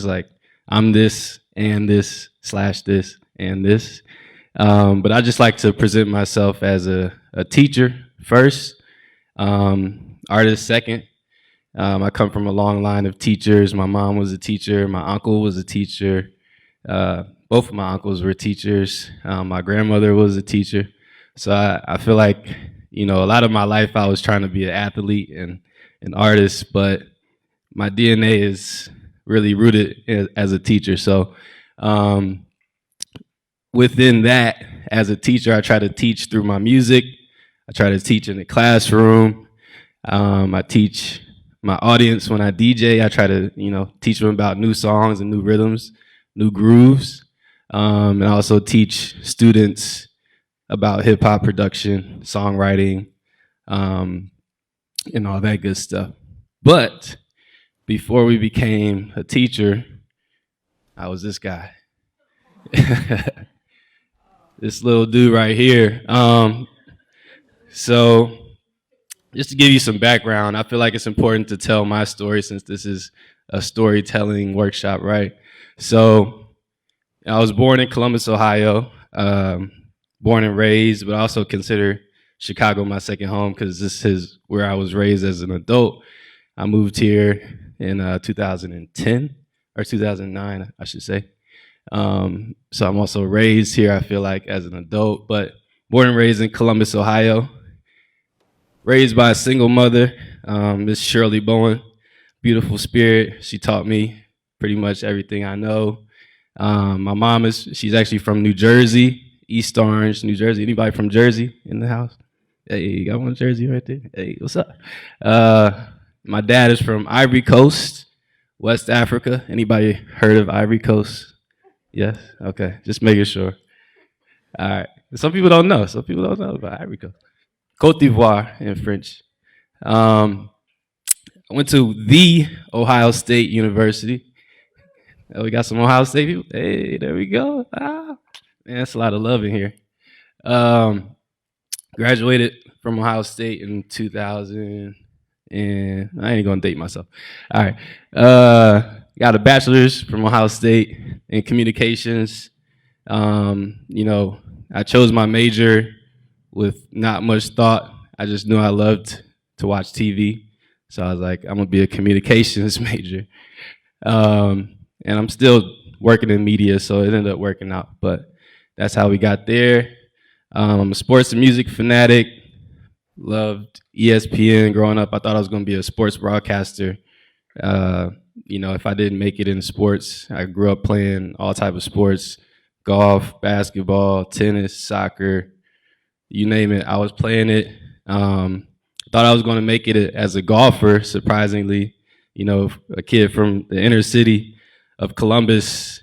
just like, I'm this and this slash this and this. But I just like to present myself as a teacher first, artist second. I come from a long line of teachers. My mom was a teacher. My uncle was a teacher. Both of my uncles were teachers. My grandmother was a teacher. So I feel like, a lot of my life I was trying to be an athlete and an artist, but my DNA is really rooted as a teacher. So within that, as a teacher, I try to teach through my music. I try to teach in the classroom. I teach my audience when I DJ. I try to, teach them about new songs and new rhythms, new grooves. And I also teach students about hip hop production, songwriting, and all that good stuff. But before we became a teacher, I was this guy. This little dude right here. So just to give you some background, I feel like it's important to tell my story since this is a storytelling workshop, right? So I was born in Columbus, Ohio, born and raised, but I also consider Chicago my second home because this is where I was raised as an adult. I moved here in 2010 or 2009, I should say. So I'm also raised here, I feel like, as an adult, but born and raised in Columbus, Ohio. Raised by a single mother, Miss Shirley Bowen, beautiful spirit. She taught me pretty much everything I know. My mom she's actually from New Jersey, East Orange, New Jersey. Anybody from Jersey in the house? Hey, you got one Jersey right there? Hey, what's up? My dad is from Ivory Coast, West Africa. Anybody heard of Ivory Coast? Yes? Okay, just making sure. All right. Some people don't know. Some people don't know about Ivory Coast. Côte d'Ivoire in French. I went to the Ohio State University. Oh, we got some Ohio State people. Hey, there we go. Man, that's a lot of love in here. Graduated from Ohio State in 2000, and I ain't gonna date myself. All right. Got a bachelor's from Ohio State in communications. I chose my major with not much thought. I just knew I loved to watch TV. So I was like, I'm gonna be a communications major. And I'm still working in media, so it ended up working out. But that's how we got there. I'm a sports and music fanatic. Loved ESPN growing up. I thought I was gonna be a sports broadcaster. If I didn't make it in sports, I grew up playing all type of sports, golf, basketball, tennis, soccer, you name it, I was playing it. Thought I was going to make it as a golfer, surprisingly. A kid from the inner city of Columbus,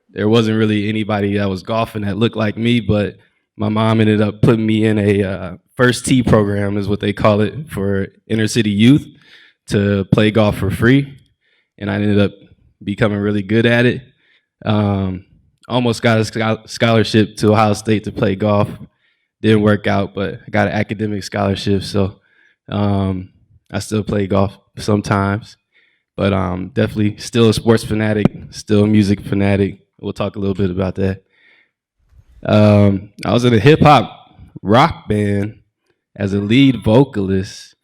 there wasn't really anybody that was golfing that looked like me, but my mom ended up putting me in a first tee program, is what they call it, for inner city youth to play golf for free. And I ended up becoming really good at it. Almost got a scholarship to Ohio State to play golf. Didn't work out, but I got an academic scholarship, so I still play golf sometimes. But definitely still a sports fanatic, still a music fanatic. We'll talk a little bit about that. I was in a hip hop rock band as a lead vocalist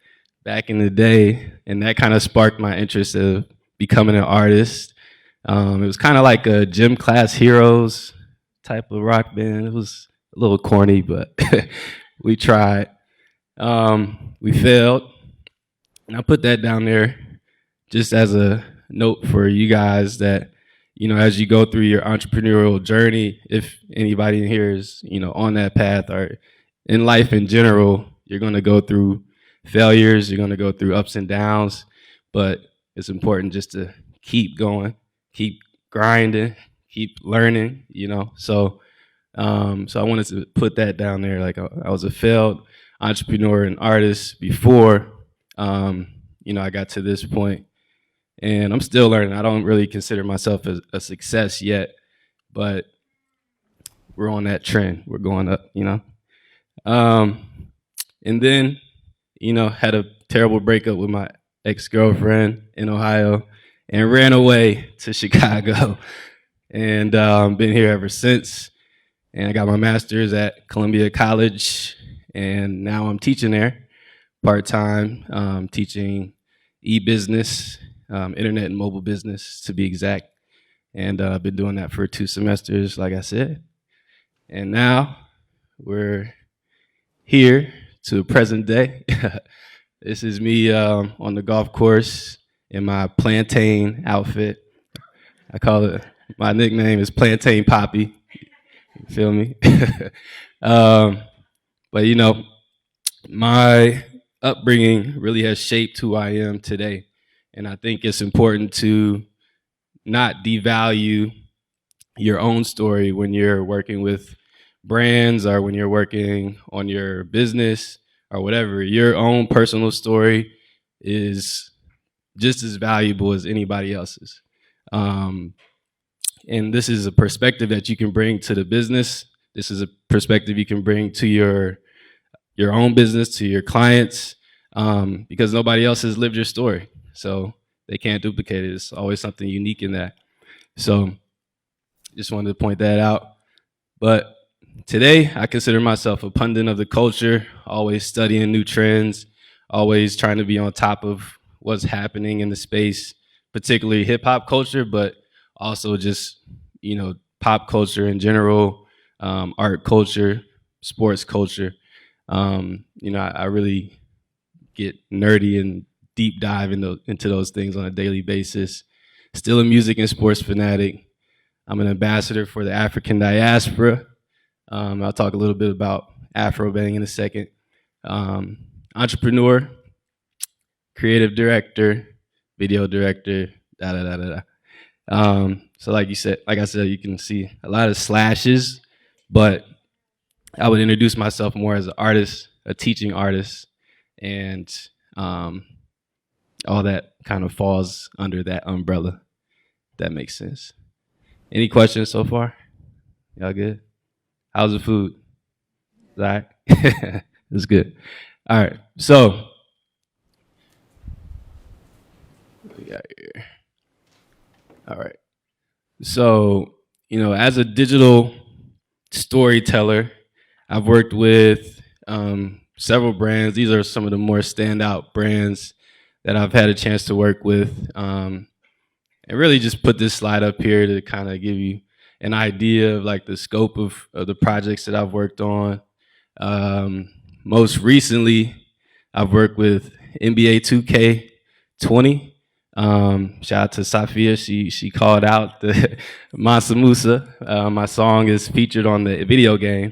back in the day, and that kind of sparked my interest of becoming an artist. It was kind of like a gym class heroes type of rock band. It was a little corny, but we tried. We failed. And I put that down there just as a note for you guys that, as you go through your entrepreneurial journey, if anybody in here is, on that path or in life in general, you're going to go through failures, you're going to go through ups and downs, but it's important just to keep going, keep grinding, keep learning, So I wanted to put that down there. Like I was a failed entrepreneur and artist before, I got to this point, and I'm still learning. I don't really consider myself a success yet, but we're on that trend. We're going up, And then, had a terrible breakup with my ex-girlfriend in Ohio, and ran away to Chicago, and been here ever since. And I got my master's at Columbia College, and now I'm teaching there part-time, teaching e-business, internet and mobile business to be exact. And I've been doing that for 2 semesters, like I said. And now we're here to present day. This is me on the golf course in my plantain outfit. I call it, my nickname is Plantain Poppy. You feel me? But you know, my upbringing really has shaped who I am today. And I think it's important to not devalue your own story when you're working with brands or when you're working on your business or whatever. Your own personal story is just as valuable as anybody else's. And this is a perspective that you can bring to the business. This is a perspective you can bring to your own business, to your clients, because nobody else has lived your story. So they can't duplicate it. It's always something unique in that. So just wanted to point that out. But today, I consider myself a pundit of the culture, always studying new trends, always trying to be on top of what's happening in the space, particularly hip hop culture, but also just, you know, pop culture in general, art culture, sports culture. You know, I really get nerdy and deep dive into those things on a daily basis. Still a music and sports fanatic. I'm an ambassador for the African diaspora. I'll talk a little bit about Afro-Bang in a second. Entrepreneur, creative director, video director, so like I said, you can see a lot of slashes, but I would introduce myself more as an artist, a teaching artist, and all that kind of falls under that umbrella. If that makes sense. Any questions so far? Y'all good? How's the food? All right. It's good. All right. So what we got here? All right. So, you know, as a digital storyteller, I've worked with several brands. These are some of the more standout brands that I've had a chance to work with. And really just put this slide up here to kind of give you an idea of like the scope of the projects that I've worked on. Most recently, I've worked with NBA 2K20. Shout out to Safia. She called out the Mansa Musa. My song is featured on the video game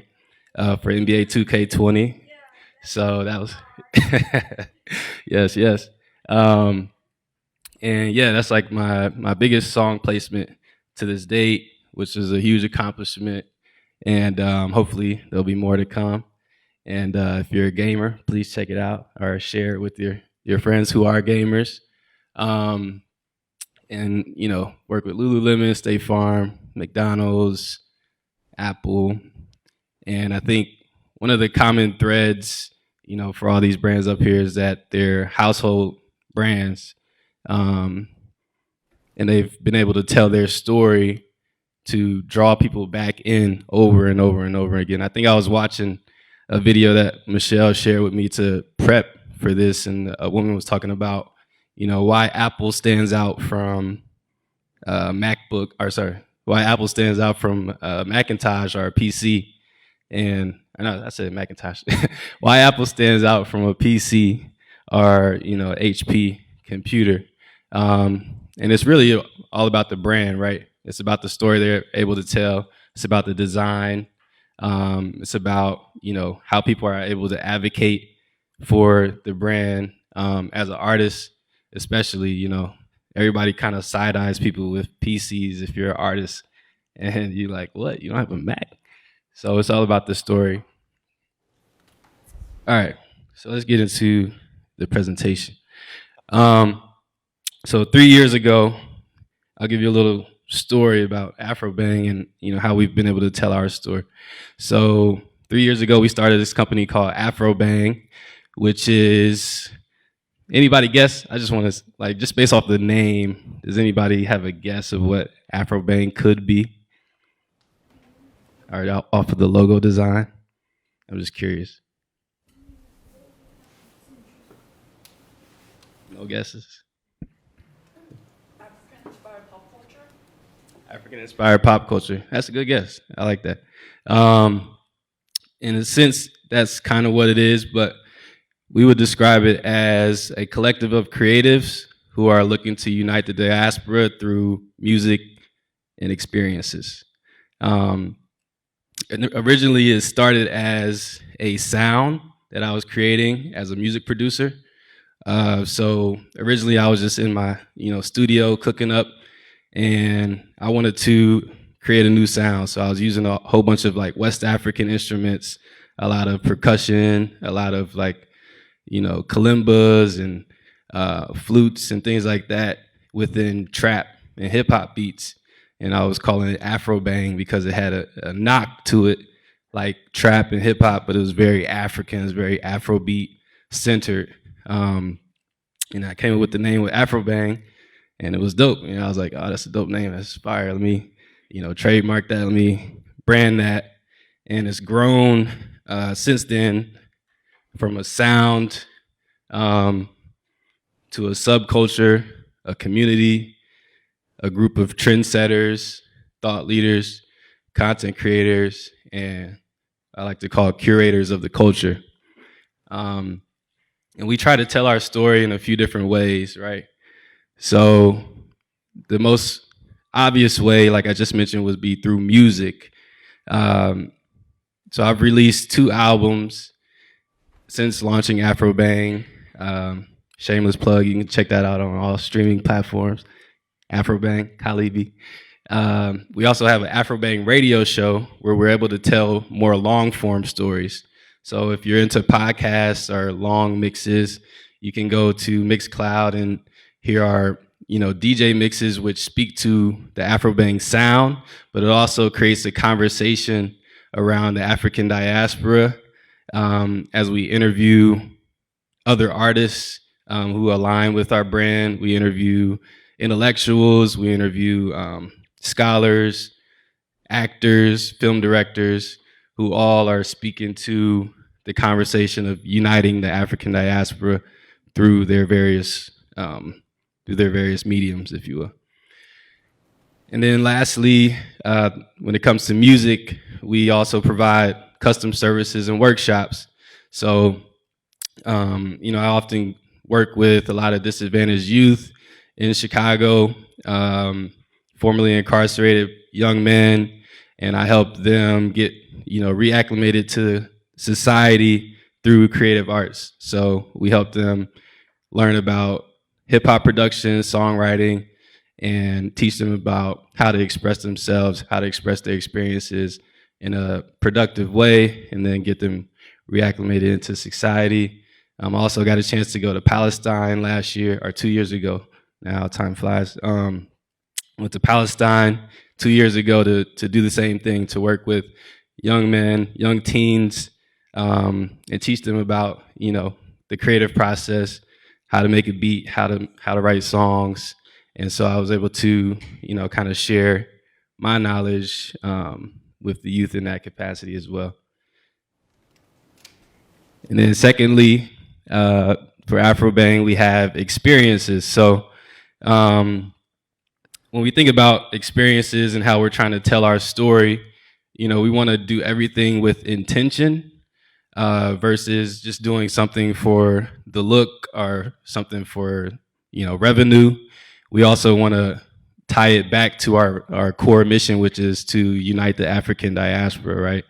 for NBA 2K20. So that was yes. And yeah, that's like my biggest song placement to this date, which is a huge accomplishment. And hopefully there'll be more to come. And if you're a gamer, please check it out or share it with your friends who are gamers. And, you know, work with Lululemon, State Farm, McDonald's, Apple. And I think one of the common threads, you know, for all these brands up here is that they're household brands. And they've been able to tell their story to draw people back in over and over and over again. I think I was watching a video that Michelle shared with me to prep for this, and a woman was talking about, you know, why Apple stands out from why Apple stands out from Macintosh or PC. And I said Macintosh. Why Apple stands out from a PC or, you know, HP computer. And it's really all about the brand, right? It's about the story they're able to tell. It's about the design. It's about, you know, how people are able to advocate for the brand. As an artist, especially, you know, everybody kind of side eyes people with PCs if you're an artist, and you're like, what? You don't have a Mac? So it's all about the story. All right, so let's get into the presentation. So 3 years ago, I'll give you a little story about Afro-Bang and, you know, how we've been able to tell our story. So 3 years ago, we started this company called Afro-Bang, which is Anybody guess? I just want to like just based off the name. Does anybody have a guess of what Afrobang could be? Or off of the logo design? I'm just curious. No guesses. African inspired pop culture. That's a good guess. I like that. In a sense, that's kind of what it is, but we would describe it as a collective of creatives who are looking to unite the diaspora through music and experiences. And originally, it started as a sound that I was creating as a music producer. So originally, I was just in my studio cooking up, and I wanted to create a new sound. So I was using a whole bunch of like West African instruments, a lot of percussion, a lot of like kalimbas and flutes and things like that within trap and hip hop beats. And I was calling it Afro Bang because it had a knock to it, like trap and hip hop, but it was very African, it was very Afrobeat centered. And I came up with the name with Afro Bang, and it was dope. I was like, oh, that's a dope name, that's fire. Let me, trademark that. Let me brand that. And it's grown since then from a sound to a subculture, a community, a group of trendsetters, thought leaders, content creators, and I like to call curators of the culture. And we try to tell our story in a few different ways, right? So the most obvious way, like I just mentioned, would be through music. So I've released 2 albums since launching Afro Bang. Shameless plug, you can check that out on all streaming platforms. Afro Bang, Calid B. We also have an Afro Bang radio show where we're able to tell more long form stories. So if you're into podcasts or long mixes, you can go to Mixcloud and hear our DJ mixes which speak to the Afro Bang sound, but it also creates a conversation around the African diaspora as we interview other artists who align with our brand. We interview intellectuals, we interview scholars, actors, film directors, who all are speaking to the conversation of uniting the African diaspora through their various mediums, if you will. And then lastly, when it comes to music, we also provide custom services and workshops. So, I often work with a lot of disadvantaged youth in Chicago, formerly incarcerated young men, and I help them get, reacclimated to society through creative arts. So we help them learn about hip hop production, songwriting, and teach them about how to express themselves, how to express their experiences in a productive way, and then get them reacclimated into society. I also got a chance to go to Palestine last year, or 2 years ago. Now time flies. Went to Palestine 2 years ago to do the same thing, to work with young men, young teens, and teach them about the creative process, how to make a beat, how to write songs. And so I was able to kind of share my knowledge with the youth in that capacity as well. And then secondly, for Afro Bang, we have experiences. So when we think about experiences and how we're trying to tell our story, we want to do everything with intention versus just doing something for the look or something for revenue. We also want to tie it back to our core mission, which is to unite the African diaspora, right?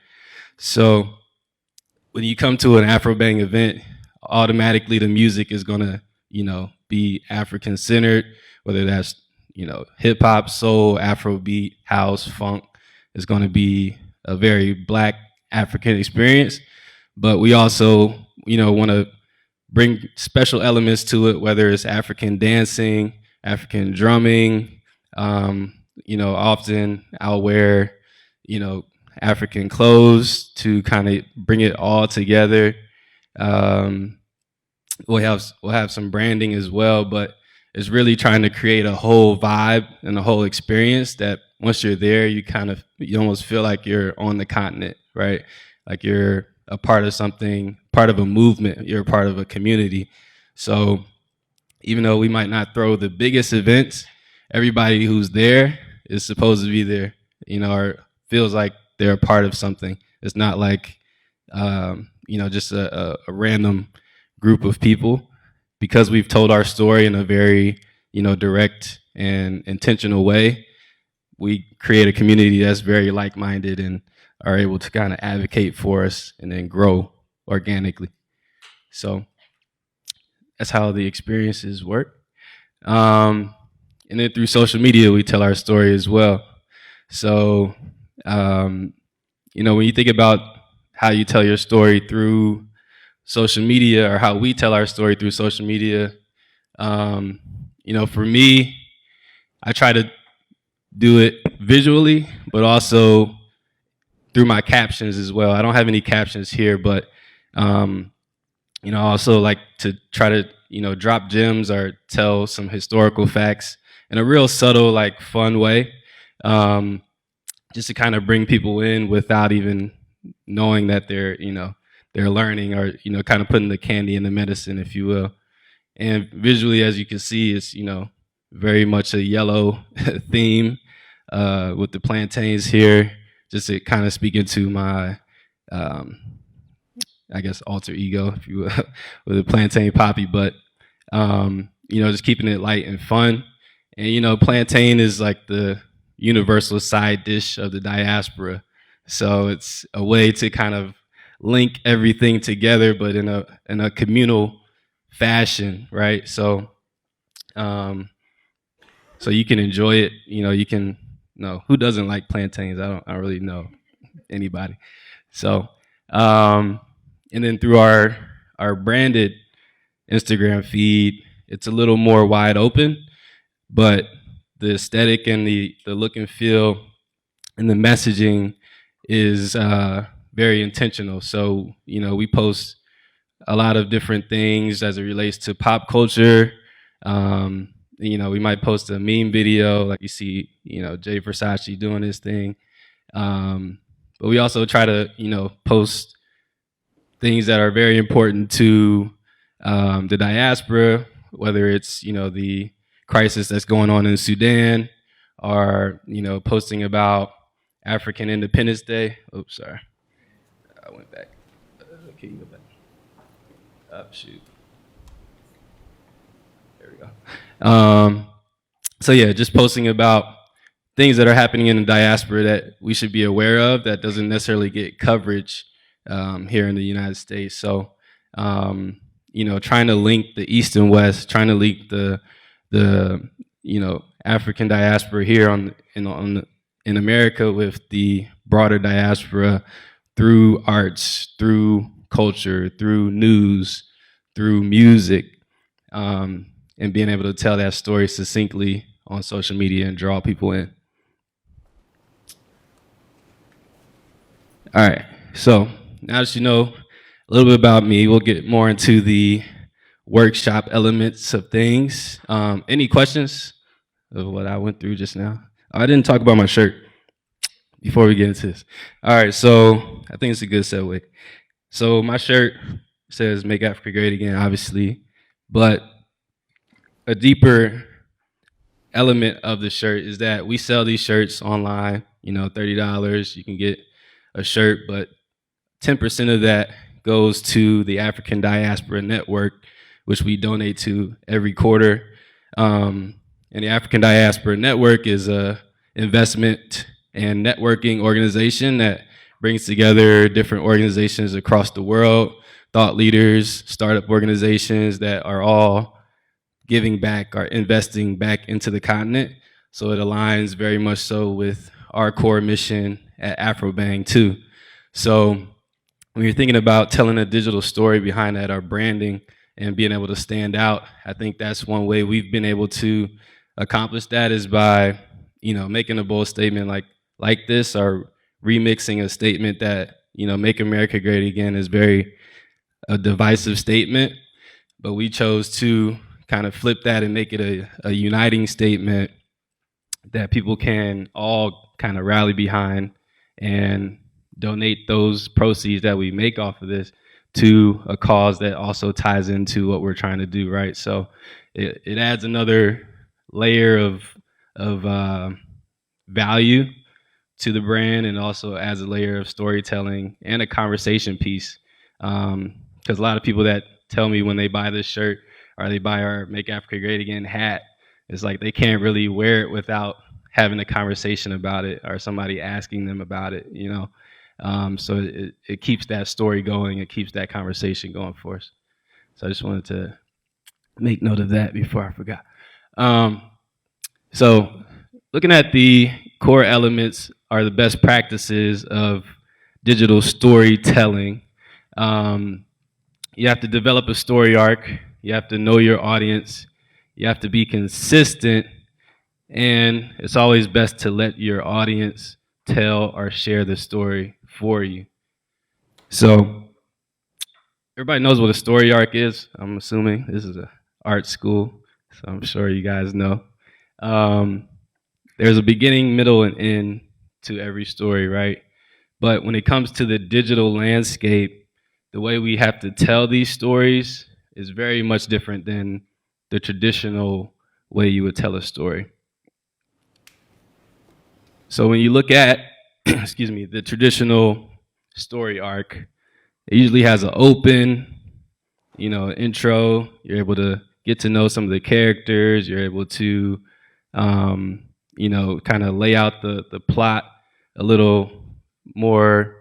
So when you come to an Afro Bang event, automatically the music is going to be African centered, whether that's hip hop, soul, Afrobeat, house, funk. Is going to be a very Black African experience, but we also want to bring special elements to it, whether it's African dancing, African drumming. Often I'll wear African clothes to kind of bring it all together. we'll have some branding as well, but it's really trying to create a whole vibe and a whole experience that once you're there, you almost feel like you're on the continent, right? Like you're a part of something, part of a movement, you're a part of a community. So even though we might not throw the biggest events, everybody who's there is supposed to be there, or feels like they're a part of something. It's not like, just a random group of people. Because we've told our story in a very, direct and intentional way, we create a community that's very like-minded and are able to kind of advocate for us and then grow organically. So that's how the experiences work. And then through social media, we tell our story as well. So, when you think about how you tell your story through social media, or how we tell our story through social media, for me, I try to do it visually, but also through my captions as well. I don't have any captions here, but I also like to try to drop gems or tell some historical facts in a real subtle, like fun way, just to kind of bring people in without even knowing that they're learning, or kind of putting the candy in the medicine, if you will. And visually, as you can see, it's very much a yellow theme with the plantains here, just to kind of speak into my I guess alter ego, if you will, with the plantain poppy. But just keeping it light and fun. And plantain is like the universal side dish of the diaspora, so it's a way to kind of link everything together, but in a communal fashion, right? So you can enjoy it. You can who doesn't like plantains? I don't really know anybody. So and then through our branded Instagram feed, it's a little more wide open, but the aesthetic and the look and feel and the messaging is very intentional. So we post a lot of different things as it relates to pop culture. We might post a meme video, like you see, Jay Versace doing his thing. But we also try to, post things that are very important to the diaspora, whether it's, the crisis that's going on in Sudan, or, posting about African Independence Day. Oops, sorry. I went back. Can you go back? Shoot. There we go. So yeah, just posting about things that are happening in the diaspora that we should be aware of that doesn't necessarily get coverage here in the United States. So, trying to link the East and West, trying to link the African diaspora here in America with the broader diaspora through arts, through culture, through news, through music, and being able to tell that story succinctly on social media and draw people in. All right, so now that you know a little bit about me, we'll get more into the workshop elements of things. Any questions of what I went through just now? Oh, I didn't talk about my shirt before we get into this. All right, so I think it's a good segue. So my shirt says "Make Africa Great Again," obviously, but a deeper element of the shirt is that we sell these shirts online, $30. You can get a shirt, but 10% of that goes to the African Diaspora Network, which we donate to every quarter. And the African Diaspora Network is a investment and networking organization that brings together different organizations across the world, thought leaders, startup organizations that are all giving back or investing back into the continent. So it aligns very much so with our core mission at Afrobang too. So when you're thinking about telling a digital story behind that, or branding and being able to stand out, I think that's one way we've been able to accomplish that, is by, making a bold statement like this, or remixing a statement that, Make America Great Again is very a divisive statement. but we chose to kind of flip that and make it a uniting statement that people can all kind of rally behind and donate those proceeds that we make off of this to a cause that also ties into what we're trying to do, right? So it adds another layer of value to the brand, and also adds a layer of storytelling and a conversation piece. Because a lot of people that tell me when they buy this shirt or they buy our Make Africa Great Again hat, it's like they can't really wear it without having a conversation about it or somebody asking them about it, you know. So it keeps that story going. It keeps that conversation going for us. So I just wanted to make note of that before I forgot. So looking at the core elements are the best practices of digital storytelling. You have to develop a story arc. You have to know your audience. You have to be consistent. And it's always best to let your audience tell or share the story for you. So everybody knows what a story arc is, I'm assuming. This is an art school, so I'm sure you guys know. There's a beginning, middle, and end to every story, right? But when it comes to the digital landscape, the way we have to tell these stories is very much different than the traditional way you would tell a story. So when you look at, excuse me, the traditional story arc, it usually has an open, intro. You're able to get to know some of the characters. You're able to, kind of lay out the plot a little more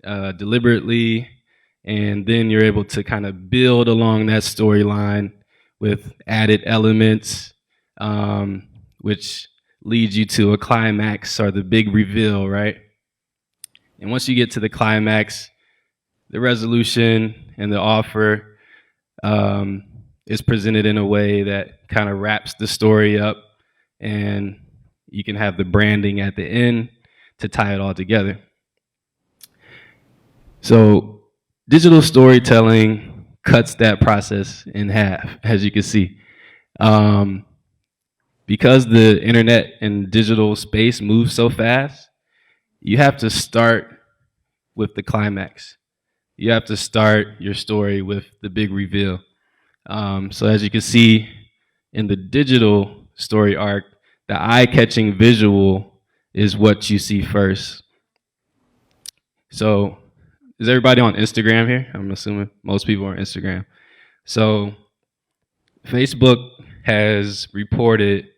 deliberately, and then you're able to kind of build along that storyline with added elements, which leads you to a climax or the big reveal, right? And once you get to the climax, the resolution and the offer is presented in a way that kind of wraps the story up, and you can have the branding at the end to tie it all together. So digital storytelling cuts that process in half, as you can see. Because the internet and digital space moves so fast, you have to start with the climax. You have to start your story with the big reveal. So as you can see in the digital story arc, the eye-catching visual is what you see first. So is everybody on Instagram here? I'm assuming most people are on Instagram. So Facebook has reported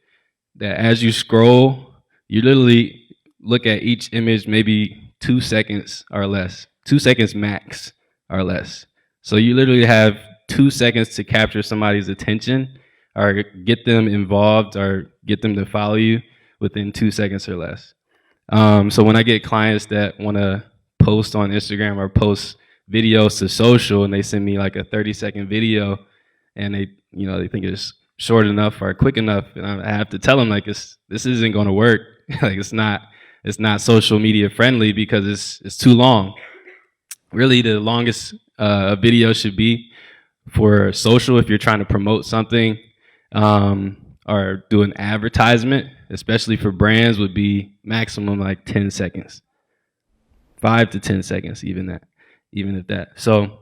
that as you scroll, you literally look at each image maybe 2 seconds or less, 2 seconds max or less. So you literally have 2 seconds to capture somebody's attention or get them involved or get them to follow you within 2 seconds or less. So when I get clients that want to post on Instagram or post videos to social, and they send me like a 30-second video, and they think it's short enough or quick enough, and I have to tell them like this isn't going to work. Like it's not social media friendly because it's too long. Really, the longest a video should be for social, if you're trying to promote something or do an advertisement, especially for brands, would be maximum like 10 seconds, 5 to 10 seconds, even if that. So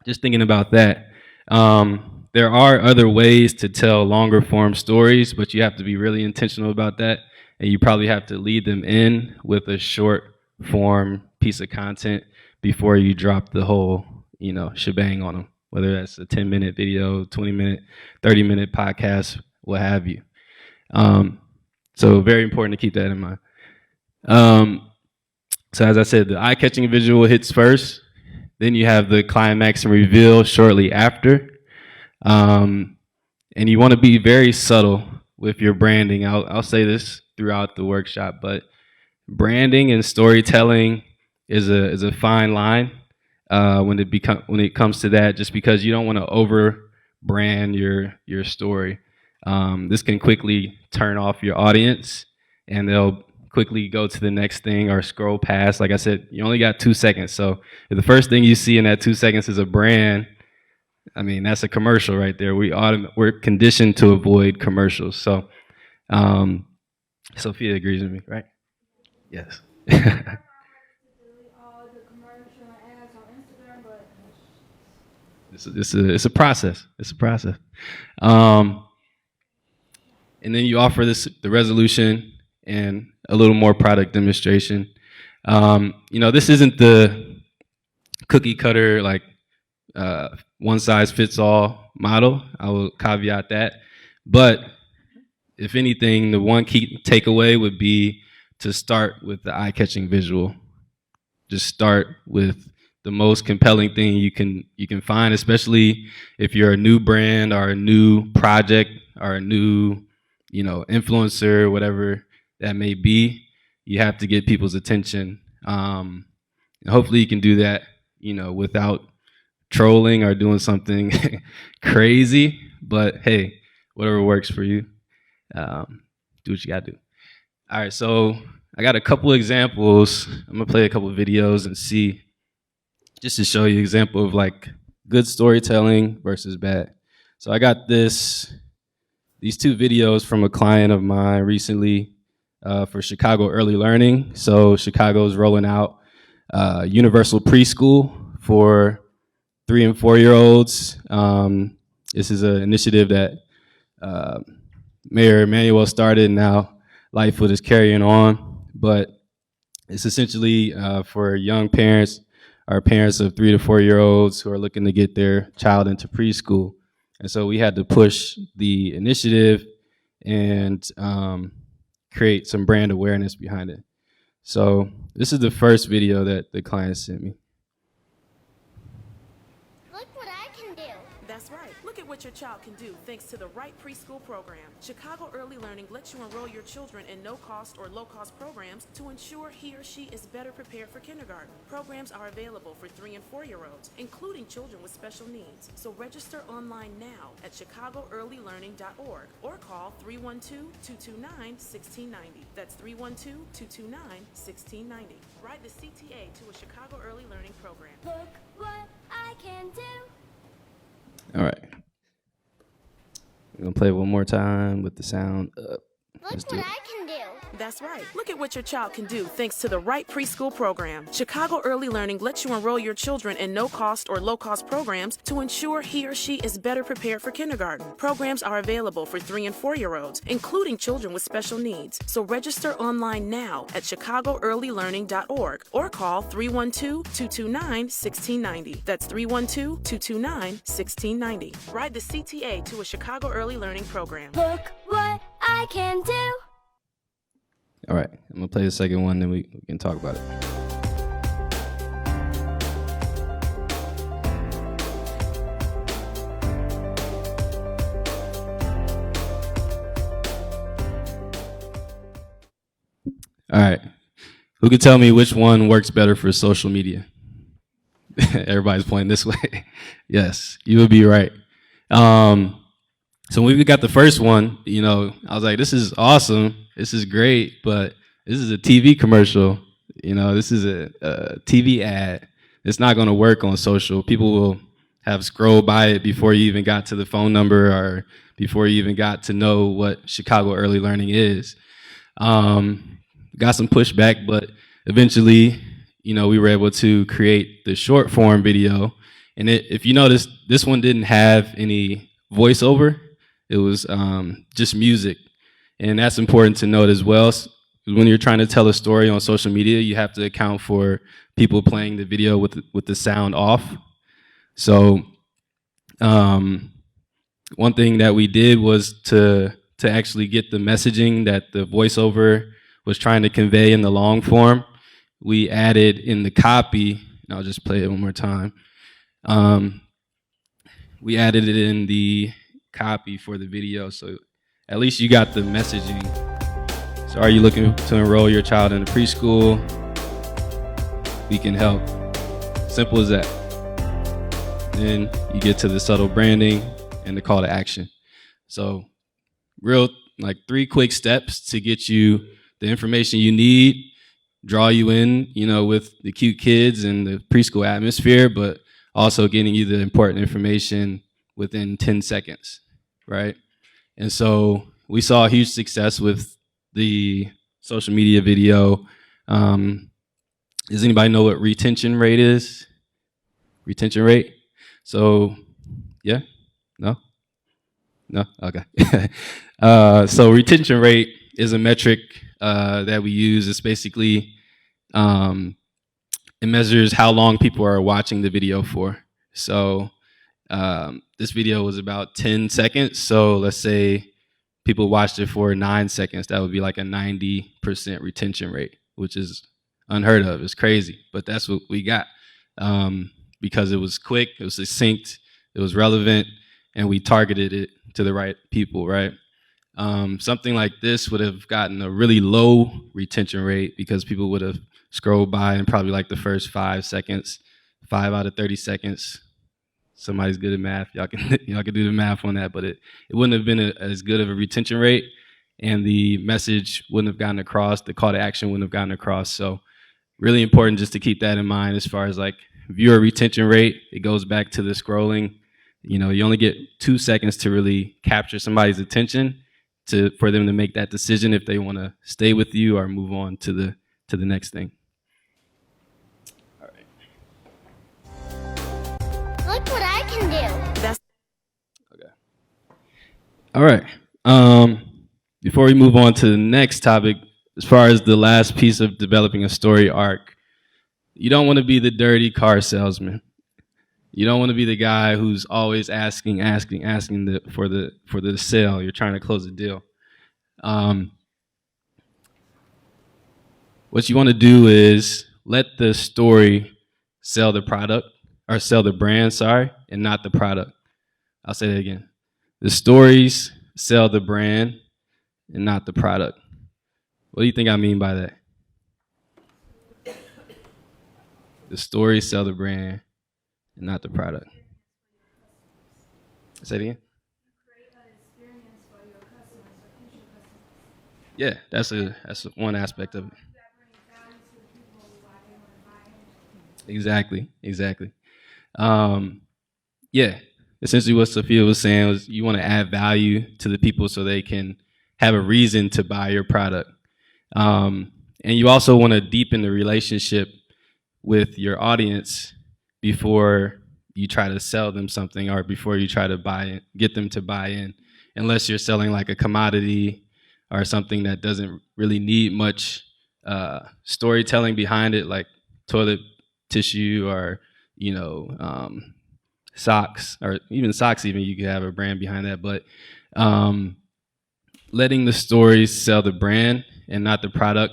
just thinking about that. There are other ways to tell longer form stories, but you have to be really intentional about that. And you probably have to lead them in with a short form piece of content before you drop the whole, shebang on them, whether that's a 10-minute video, 20-minute, 30-minute podcast, what have you. So very important to keep that in mind. So as I said, the eye-catching visual hits first. Then you have the climax and reveal shortly after. And you want to be very subtle with your branding. I'll say this throughout the workshop, but branding and storytelling is a fine line when it comes to that, just because you don't want to over brand your story. This can quickly turn off your audience, and they'll quickly go to the next thing or scroll past. Like I said, you only got 2 seconds. So if the first thing you see in that 2 seconds is a brand, I mean, that's a commercial right there. We're conditioned to avoid commercials. So, um, Sophia agrees with me, right? Yes. It's a process. It's a process. Um, and then you offer the resolution and a little more product demonstration. This isn't the cookie cutter like one size fits all model. I will caveat that. But if anything, the one key takeaway would be to start with the eye-catching visual. Just start with the most compelling thing you can find, especially if you're a new brand or a new project or a new, influencer, whatever that may be. You have to get people's attention. And hopefully you can do that, without trolling or doing something crazy. But hey, whatever works for you, do what you gotta do. All right, so I got a couple examples. I'm gonna play a couple videos and see, just to show you an example of like good storytelling versus bad. So I got these two videos from a client of mine recently for Chicago Early Learning. So Chicago's rolling out universal preschool for 3 and 4-year-olds. This is an initiative that Mayor Emanuel started, and now Lightfoot is carrying on. But it's essentially for young parents or parents of 3 to 4-year-olds who are looking to get their child into preschool. And so we had to push the initiative and create some brand awareness behind it. So this is the first video that the client sent me. That's right. Look at what your child can do thanks to the right preschool program. Chicago Early Learning lets you enroll your children in no-cost or low-cost programs to ensure he or she is better prepared for kindergarten. Programs are available for 3 and 4-year-olds, including children with special needs. So register online now at chicagoearlylearning.org or call 312-229-1690. That's 312-229-1690. Write the CTA to a Chicago Early Learning program. Look what I can do. All right. We're going to play one more time with the sound up. Look what I can do. That's right. Look at what your child can do thanks to the right preschool program. Chicago Early Learning lets you enroll your children in no-cost or low-cost programs to ensure he or she is better prepared for kindergarten. Programs are available for 3 and 4-year-olds, including children with special needs. So register online now at chicagoearlylearning.org or call 312-229-1690. That's 312-229-1690. Write the CTA to a Chicago Early Learning program. Look what I can do. All right, I'm gonna play the second one, then we can talk about it. All right, who can tell me which one works better for social media? Everybody's pointing this way. Yes, you would be right. So when we got the first one, I was like, this is awesome. This is great, but this is a TV commercial. This is a TV ad. It's not going to work on social. People will have scrolled by it before you even got to the phone number or before you even got to know what Chicago Early Learning is. Got some pushback, but eventually, we were able to create the short form video. And if you notice, this one didn't have any voiceover. It was just music. And that's important to note as well. When you're trying to tell a story on social media, you have to account for people playing the video with the sound off. So one thing that we did was to actually get the messaging that the voiceover was trying to convey in the long form. We added in the copy, and I'll just play it one more time. We added it in the copy for the video, so at least you got the messaging. So are you looking to enroll your child in a preschool? We can help. Simple as that. Then you get to the subtle branding and the call to action. So real, 3 quick steps to get you the information you need, draw you in, with the cute kids and the preschool atmosphere, but also getting you the important information within 10 seconds, right? And so we saw a huge success with the social media video. Does anybody know what retention rate is? Retention rate? So, yeah? No? No? Okay. So retention rate is a metric that we use. It's basically, it measures how long people are watching the video for. So this video was about 10 seconds. So let's say people watched it for 9 seconds. That would be like a 90% retention rate, which is unheard of. It's crazy, but that's what we got because it was quick, it was succinct, it was relevant, and we targeted it to the right people, right? Something like this would have gotten a really low retention rate because people would have scrolled by in probably like the first 5 seconds, 5 out of 30 seconds. Somebody's good at math. Y'all can do the math on that, but it wouldn't have been as good of a retention rate, and the message wouldn't have gotten across. The call to action wouldn't have gotten across. So really important just to keep that in mind as far as like viewer retention rate. It goes back to the scrolling. You know, you only get 2 seconds to really capture somebody's attention for them to make that decision if they want to stay with you or move on to the next thing. All right. Look what I can do. That's Okay. All right. Before we move on to the next topic, as far as the last piece of developing a story arc, you don't want to be the dirty car salesman. You don't want to be the guy who's always asking for the sale. You're trying to close a deal. What you want to do is let the story sell the product, or sell the brand, sorry, and not the product. I'll say that again. The stories sell the brand and not the product. What do you think I mean by that? The stories sell the brand and not the product. Say it again. Yeah, that's one aspect of it. Exactly. Yeah, essentially what Sophia was saying was you want to add value to the people so they can have a reason to buy your product. And you also want to deepen the relationship with your audience before you try to sell them something or before you try to get them to buy in, unless you're selling like a commodity or something that doesn't really need much storytelling behind it, like toilet tissue or, socks, or even socks, even you could have a brand behind that. But letting the stories sell the brand and not the product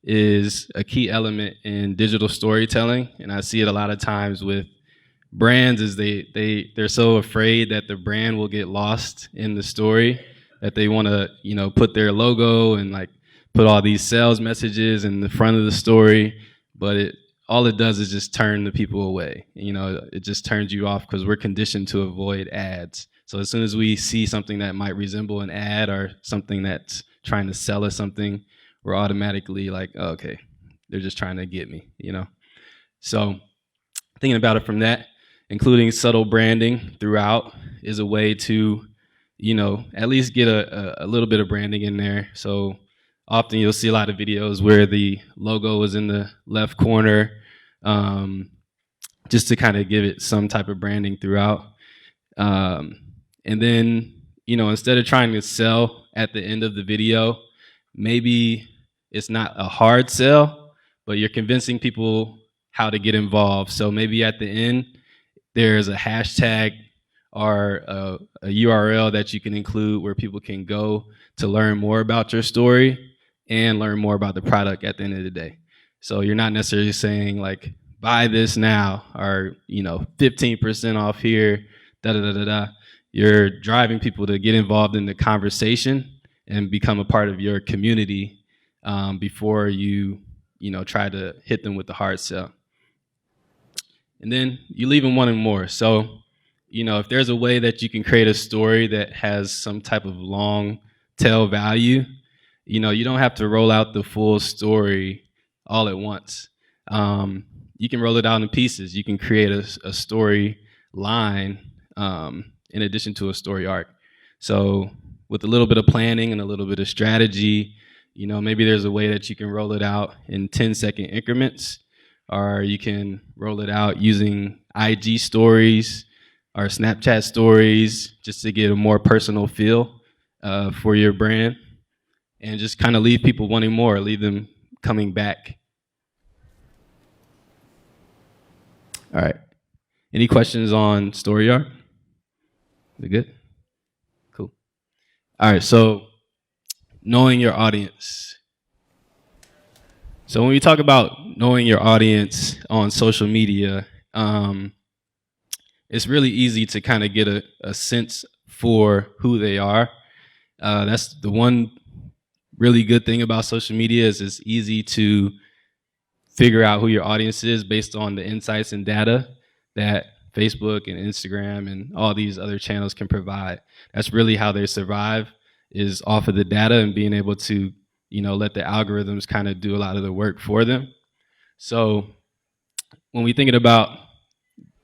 is a key element in digital storytelling. And I see it a lot of times with brands is they're so afraid that the brand will get lost in the story that they want to, put their logo and like put all these sales messages in the front of the story, but all it does is just turn the people away. It just turns you off because we're conditioned to avoid ads. So as soon as we see something that might resemble an ad or something that's trying to sell us something, we're automatically like, oh, okay, they're just trying to get me, So thinking about it from that, including subtle branding throughout is a way to, at least get a little bit of branding in there. So often you'll see a lot of videos where the logo is in the left corner, just to kind of give it some type of branding throughout. And then, instead of trying to sell at the end of the video, maybe it's not a hard sell, but you're convincing people how to get involved. So maybe at the end, there's a hashtag or a URL that you can include where people can go to learn more about your story and learn more about the product at the end of the day. So you're not necessarily saying like, buy this now or, 15% off here, da-da-da-da-da. You're driving people to get involved in the conversation and become a part of your community before you try to hit them with the hard sell. And then you leave them wanting more. So, if there's a way that you can create a story that has some type of long tail value, you don't have to roll out the full story all at once. you can roll it out in pieces. You can create a story line in addition to a story arc. So with a little bit of planning and a little bit of strategy, maybe there's a way that you can roll it out in 10-second increments, or you can roll it out using IG stories or Snapchat stories just to get a more personal feel for your brand, and just kind of leave people wanting more, leave them coming back. All right. Any questions on story arc? We good? Cool. All right, so knowing your audience. So when we talk about knowing your audience on social media, it's really easy to kind of get a sense for who they are. That's the one really good thing about social media, is it's easy to figure out who your audience is based on the insights and data that Facebook and Instagram and all these other channels can provide. That's really how they survive, is off of the data and being able to, let the algorithms kind of do a lot of the work for them. So when we're thinking about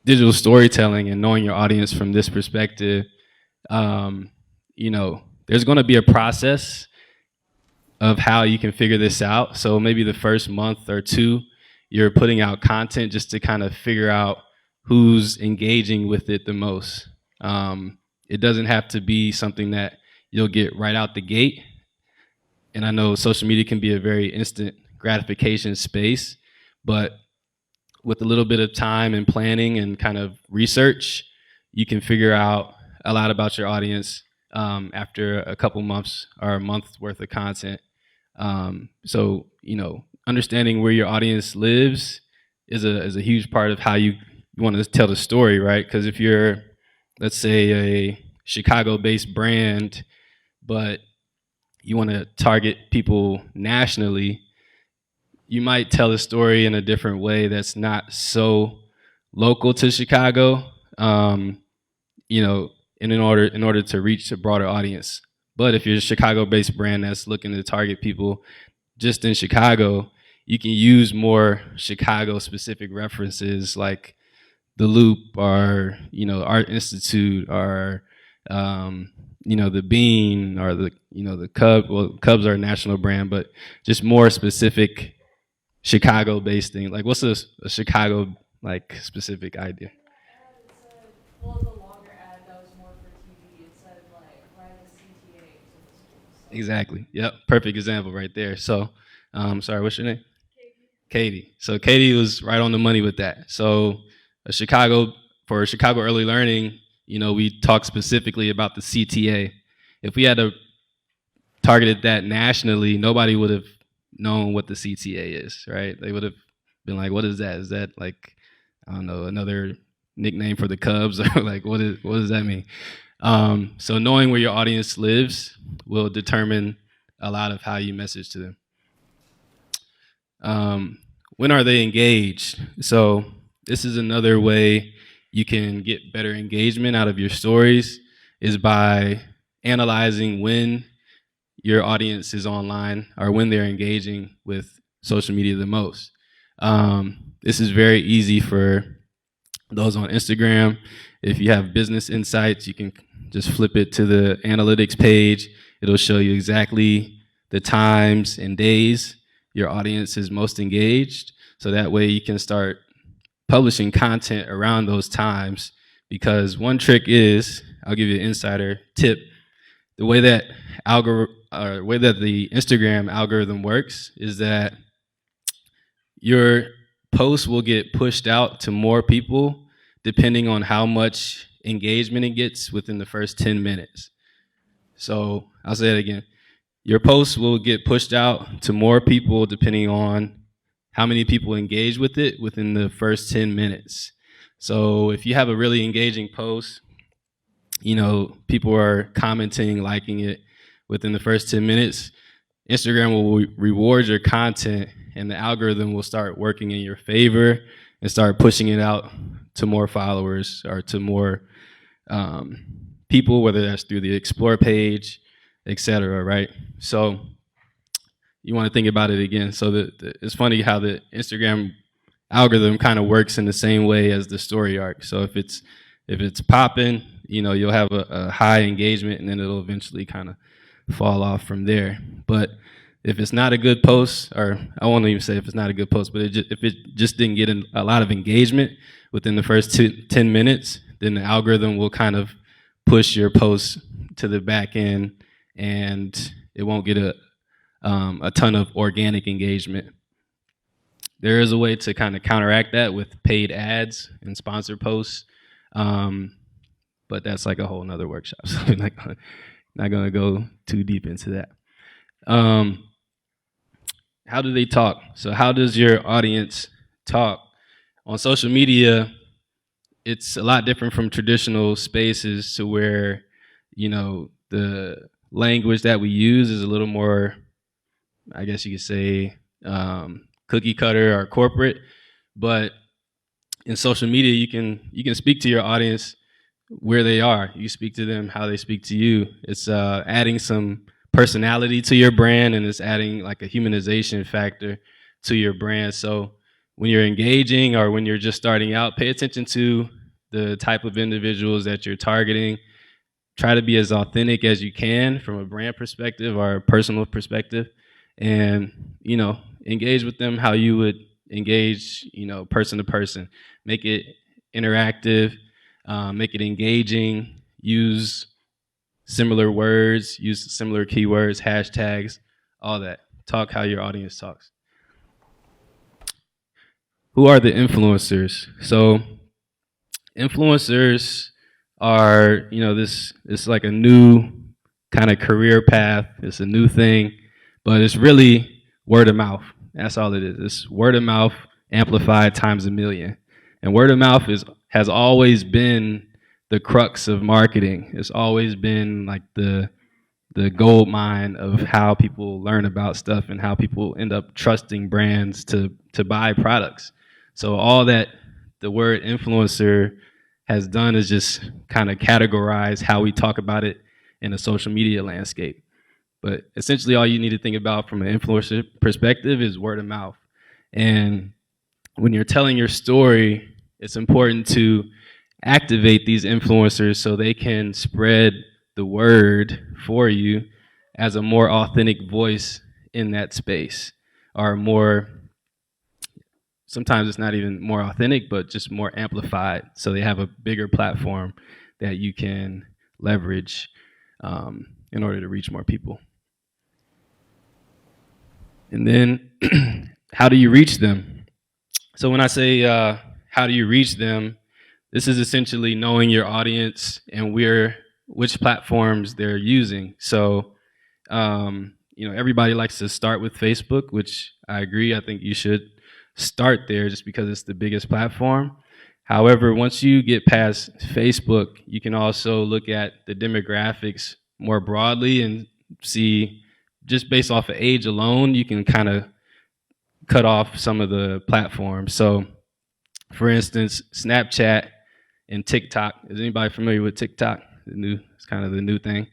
digital storytelling and knowing your audience from this perspective, there's going to be a process of how you can figure this out. So maybe the first month or two, you're putting out content just to kind of figure out who's engaging with it the most. It doesn't have to be something that you'll get right out the gate. And I know social media can be a very instant gratification space, but with a little bit of time and planning and kind of research, you can figure out a lot about your audience after a couple months or a month's worth of content. So, understanding where your audience lives is a huge part of how you want to tell the story, right? Because if you're, let's say, a Chicago-based brand, but you want to target people nationally, you might tell a story in a different way that's not so local to Chicago, in order to reach a broader audience. But if you're a Chicago-based brand that's looking to target people just in Chicago, you can use more Chicago-specific references like the Loop or Art Institute or the Bean or the Cub. Well, Cubs are a national brand, but just more specific Chicago-based thing. Like, what's a Chicago specific idea? The longer ad that was more for TV instead of writing a CTA to the schools. Exactly. Yep. Perfect example right there. So, sorry, what's your name? Katie. So Katie was right on the money with that. So for Chicago Early Learning, we talked specifically about the CTA. If we had to targeted that nationally, nobody would have known what the CTA is, right? They would have been like, what is that? Is that I don't know, another nickname for the Cubs? Or what does that mean? So knowing where your audience lives will determine a lot of how you message to them. When are they engaged? So this is another way you can get better engagement out of your stories, is by analyzing when your audience is online or when they're engaging with social media the most. This is very easy for those on Instagram. If you have business insights, you can just flip it to the analytics page. It'll show you exactly the times and days your audience is most engaged. So that way you can start publishing content around those times. Because one trick is, I'll give you an insider tip, the way that the Instagram algorithm works is that your post will get pushed out to more people depending on how much engagement it gets within the first 10 minutes. So I'll say it again. Your post will get pushed out to more people depending on how many people engage with it within the first 10 minutes. So if you have a really engaging post, people are commenting, liking it within the first 10 minutes, Instagram will reward your content and the algorithm will start working in your favor and start pushing it out to more followers or to more people, whether that's through the Explore page, etc. Right? So you want to think about it again. So it's funny how the Instagram algorithm kind of works in the same way as the story arc. So if it's popping, you'll have a high engagement, and then it'll eventually kind of fall off from there. But if it's not a good post, or I won't even say if it's not a good post, but if it just didn't get a lot of engagement within the first 10 minutes, then the algorithm will kind of push your post to the back end, and it won't get a ton of organic engagement. There is a way to kind of counteract that with paid ads and sponsored posts, but that's like a whole nother workshop, so we're not going to go too deep into that. How do they talk? So how does your audience talk? On social media, it's a lot different from traditional spaces, to where, the language that we use is a little more, I guess you could say, cookie cutter or corporate. But in social media, you can speak to your audience where they are. You speak to them how they speak to you. It's adding some personality to your brand, and it's adding like a humanization factor to your brand. So when you're engaging, or when you're just starting out, pay attention to the type of individuals that you're targeting. Try to be as authentic as you can from a brand perspective or a personal perspective, and engage with them how you would engage person to person. Make it interactive, make it engaging, use similar words, use similar keywords, hashtags, all that. Talk how your audience talks. Who are the influencers? So influencers are, it's like a new kind of career path. It's a new thing, but it's really word of mouth. That's all it is. It's word of mouth amplified times a million. And word of mouth has always been the crux of marketing. It's always been like the gold mine of how people learn about stuff and how people end up trusting brands to buy products. So all that the word influencer has done is just kind of categorize how we talk about it in a social media landscape. But essentially all you need to think about from an influencer perspective is word of mouth. And when you're telling your story, it's important to activate these influencers so they can spread the word for you as a more authentic voice in that space, or more, sometimes it's not even more authentic, but just more amplified, so they have a bigger platform that you can leverage in order to reach more people. And then how do you reach them? So when I say how do you reach them, this is essentially knowing your audience and which platforms they're using. So everybody likes to start with Facebook, which I agree. I think you should start there just because it's the biggest platform. However, once you get past Facebook, you can also look at the demographics more broadly and see, just based off of age alone, you can kind of cut off some of the platforms. So for instance, Snapchat and TikTok. Is anybody familiar with TikTok? It's kind of the new thing.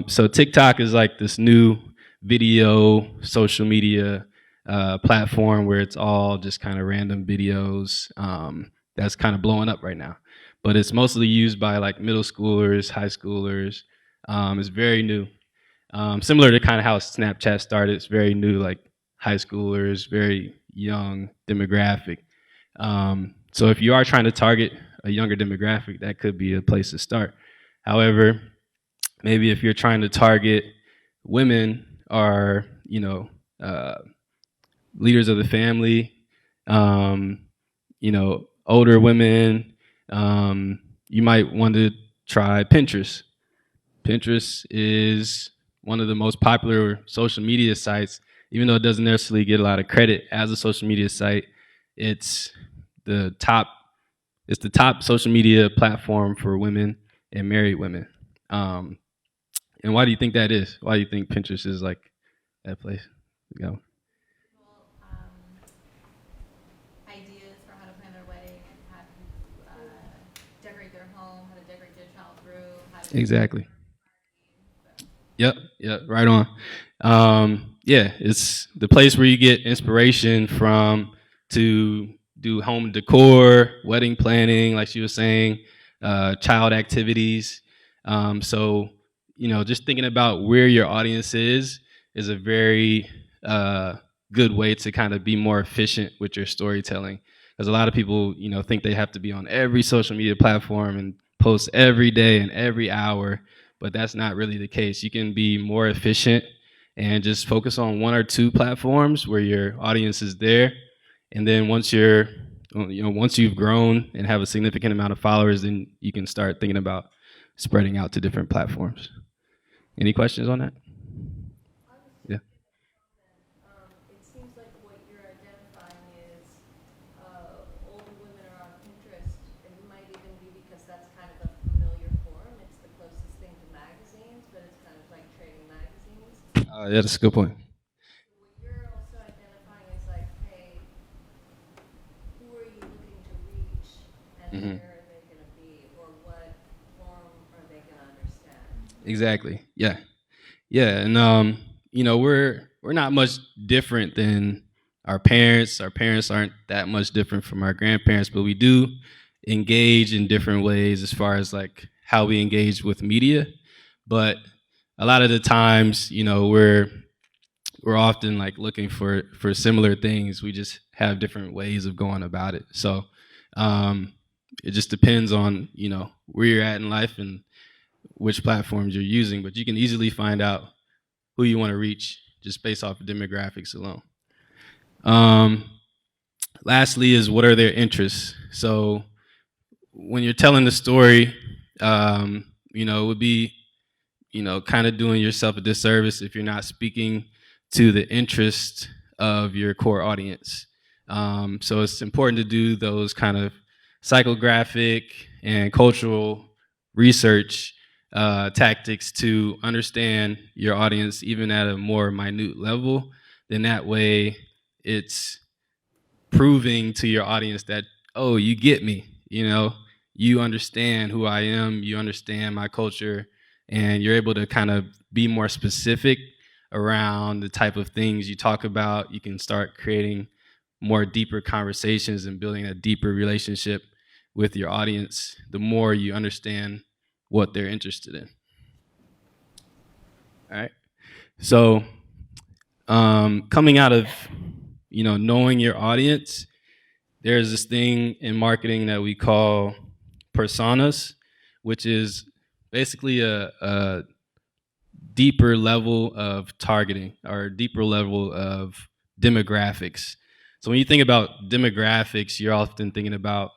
So TikTok is like this new video social media platform where it's all just kind of random videos that's kind of blowing up right now. But it's mostly used by like middle schoolers, high schoolers. It's very new. Similar to kind of how Snapchat started. It's very new, like high schoolers, very young demographic. So if you are trying to target a younger demographic, that could be a place to start. However, maybe if you're trying to target women or, leaders of the family, older women, you might want to try Pinterest. Pinterest is one of the most popular social media sites, even though it doesn't necessarily get a lot of credit as a social media site. It's the top social media platform for women and married women. And why do you think that is? Why do you think Pinterest is like that place to go? Ideas for how to plan their wedding and how to decorate their home, how to decorate their child's room. Exactly. Yep, right on. It's the place where you get inspiration from to do home decor, wedding planning, like she was saying, child activities. So, just thinking about where your audience is a very good way to kind of be more efficient with your storytelling. Because a lot of people, think they have to be on every social media platform and post every day and every hour, but that's not really the case. You can be more efficient and just focus on one or two platforms where your audience is there. And then once you've grown and have a significant amount of followers, then you can start thinking about spreading out to different platforms. Any questions on that? Yeah. It seems like what you're identifying is older women are on Pinterest, and it might even be because that's kind of a familiar form. It's the closest thing to magazines, but it's kind of like trading magazines. Yeah, that's a good point. What you're also identifying is like, hey, who are you looking to reach, and where are they going to be, or what form are they going to understand? Exactly. Yeah. Yeah, and we're not much different than our parents. Our parents aren't that much different from our grandparents, but we do engage in different ways as far as like how we engage with media. But a lot of the times, we're often like looking for similar things. We just have different ways of going about it. So it just depends on where you're at in life and which platforms you're using, but you can easily find out who you want to reach just based off of demographics alone. Lastly is, what are their interests? So when you're telling the story, it would be, kind of doing yourself a disservice if you're not speaking to the interest of your core audience. So it's important to do those kind of psychographic and cultural research tactics to understand your audience even at a more minute level. Then that way it's proving to your audience that, oh, you get me, you understand who I am, you understand my culture, and you're able to kind of be more specific around the type of things you talk about. You can start creating more deeper conversations and building a deeper relationship with your audience the more you understand what they're interested in. All right. So coming out of, knowing your audience, there's this thing in marketing that we call personas, which is basically a deeper level of targeting or a deeper level of demographics. So when you think about demographics, you're often thinking about,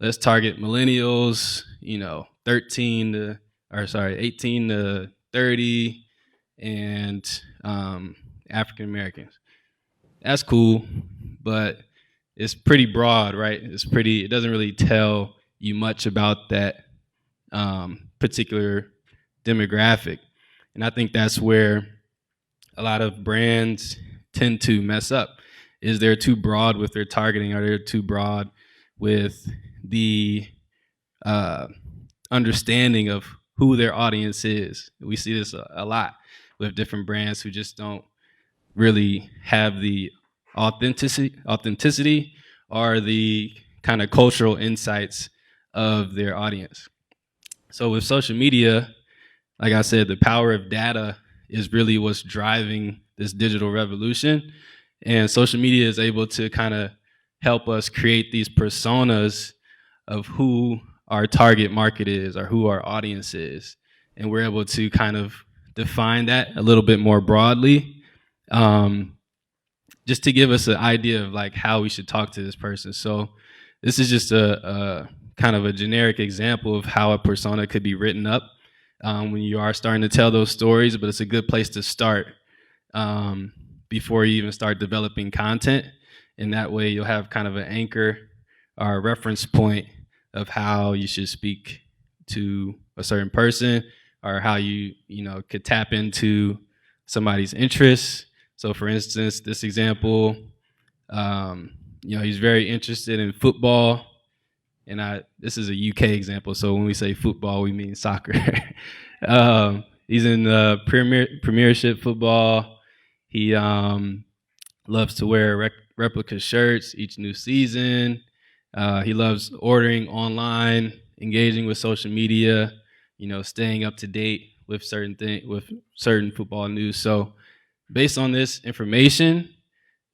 let's target millennials, 18 to 30, and African Americans. That's cool, but it's pretty broad, right? It doesn't really tell you much about that particular demographic. And I think that's where a lot of brands tend to mess up, is they're too broad with their targeting, or they're too broad with the understanding of who their audience is. We see this a lot with different brands who just don't really have the authenticity or the kind of cultural insights of their audience. So with social media, like I said, the power of data is really what's driving this digital revolution. And social media is able to kind of help us create these personas of who our target market is or who our audience is. And we're able to kind of define that a little bit more broadly, just to give us an idea of like how we should talk to this person. So this is just a kind of a generic example of how a persona could be written up when you are starting to tell those stories, but it's a good place to start before you even start developing content. And that way you'll have kind of an anchor or a reference point of how you should speak to a certain person, or how you could tap into somebody's interests. So for instance, this example, he's very interested in football. And this is a UK example, so when we say football, we mean soccer. He's in Premiership football. He loves to wear replica shirts each new season. He loves ordering online, engaging with social media, staying up to date with certain football news. So based on this information,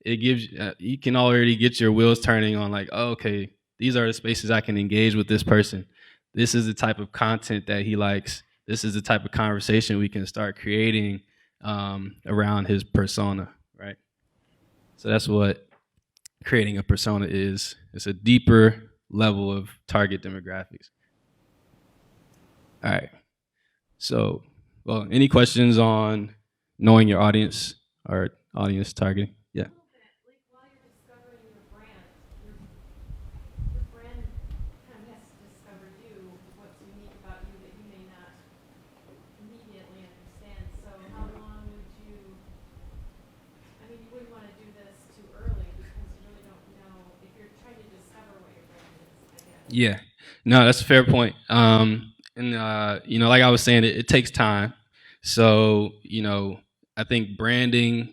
it gives you can already get your wheels turning on like, oh, okay, these are the spaces I can engage with this person. This is the type of content that he likes. This is the type of conversation we can start creating around his persona, right? So that's what creating a persona is. It's a deeper level of target demographics. All right. So, well, any questions on knowing your audience or audience targeting? Yeah. Like while you're discovering your brand kind of has to discover you, what's unique about you that you may not immediately understand. So how long would you, I mean, you wouldn't want to do this too early because you really don't know if you're trying to discover what your brand is, I guess. Yeah. No, that's a fair point. Like I was saying, it takes time. So, I think branding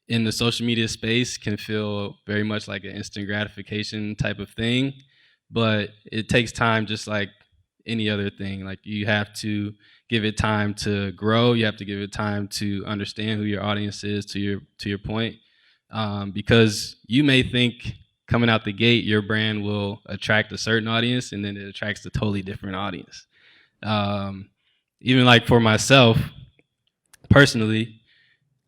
in the social media space can feel very much like an instant gratification type of thing, but it takes time just like any other thing. Like you have to give it time to grow. You have to give it time to understand who your audience is, to your point, because you may think coming out the gate your brand will attract a certain audience, and then it attracts a totally different audience. Even like for myself personally,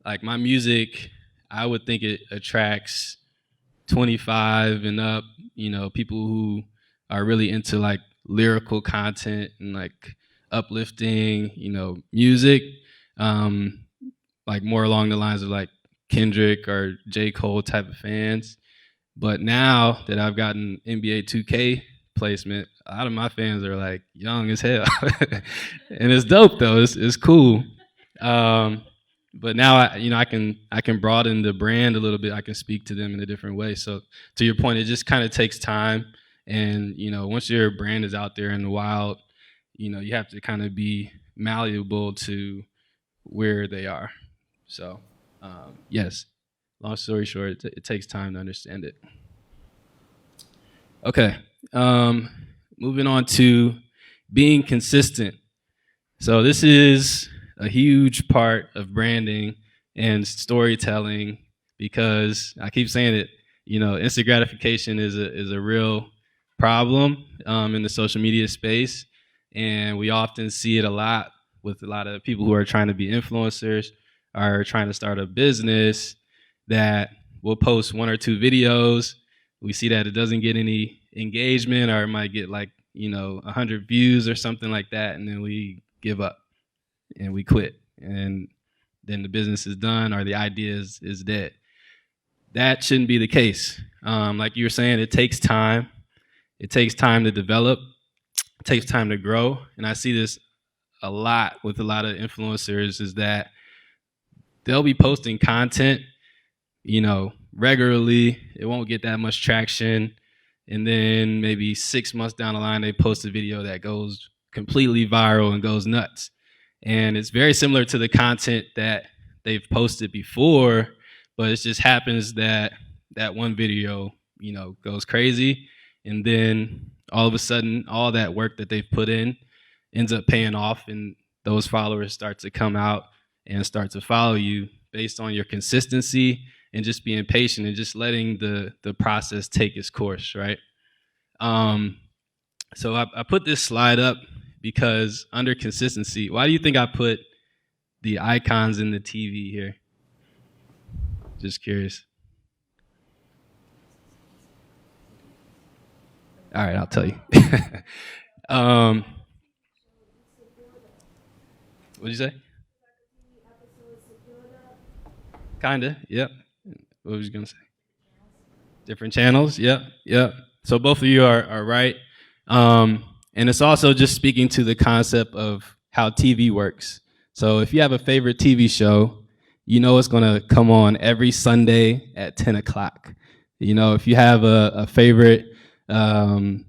like my music, I would think it attracts 25 and up, people who are really into like lyrical content and like uplifting, music, like more along the lines of like Kendrick or J. Cole type of fans. But now that I've gotten NBA 2K placement, a lot of my fans are like young as hell. And it's dope though. It's cool. But now I can broaden the brand a little bit. I can speak to them in a different way. So to your point, it just kind of takes time. And once your brand is out there in the wild, you have to kind of be malleable to where they are. So yes, long story short, it takes time to understand it. Okay, moving on to being consistent. So this is a huge part of branding and storytelling because I keep saying it, instant gratification is a real problem in the social media space. And we often see it a lot with a lot of people who are trying to be influencers or trying to start a business that will post 1 or 2 videos. We see that it doesn't get any engagement, or it might get like, 100 views or something like that. And then we give up and we quit. And then the business is done or the idea is dead. That shouldn't be the case. Like you were saying, it takes time. It takes time to develop. It takes time to grow. And I see this a lot with a lot of influencers is that they'll be posting content, regularly. It won't get that much traction. And then maybe 6 months down the line, they post a video that goes completely viral and goes nuts. And it's very similar to the content that they've posted before, but it just happens that that one video, goes crazy. And then all of a sudden, all that work that they've put in ends up paying off, and those followers start to come out and start to follow you based on your consistency and just being patient and just letting the process take its course, right? So I put this slide up because under consistency, why do you think I put the icons in the TV here? Just curious. All right, I'll tell you. What'd you say? Kinda, yep. What was you gonna say? Different channels, yep. So both of you are right. And it's also just speaking to the concept of how TV works. So if you have a favorite TV show, it's gonna come on every Sunday at 10 o'clock. If you have a favorite, like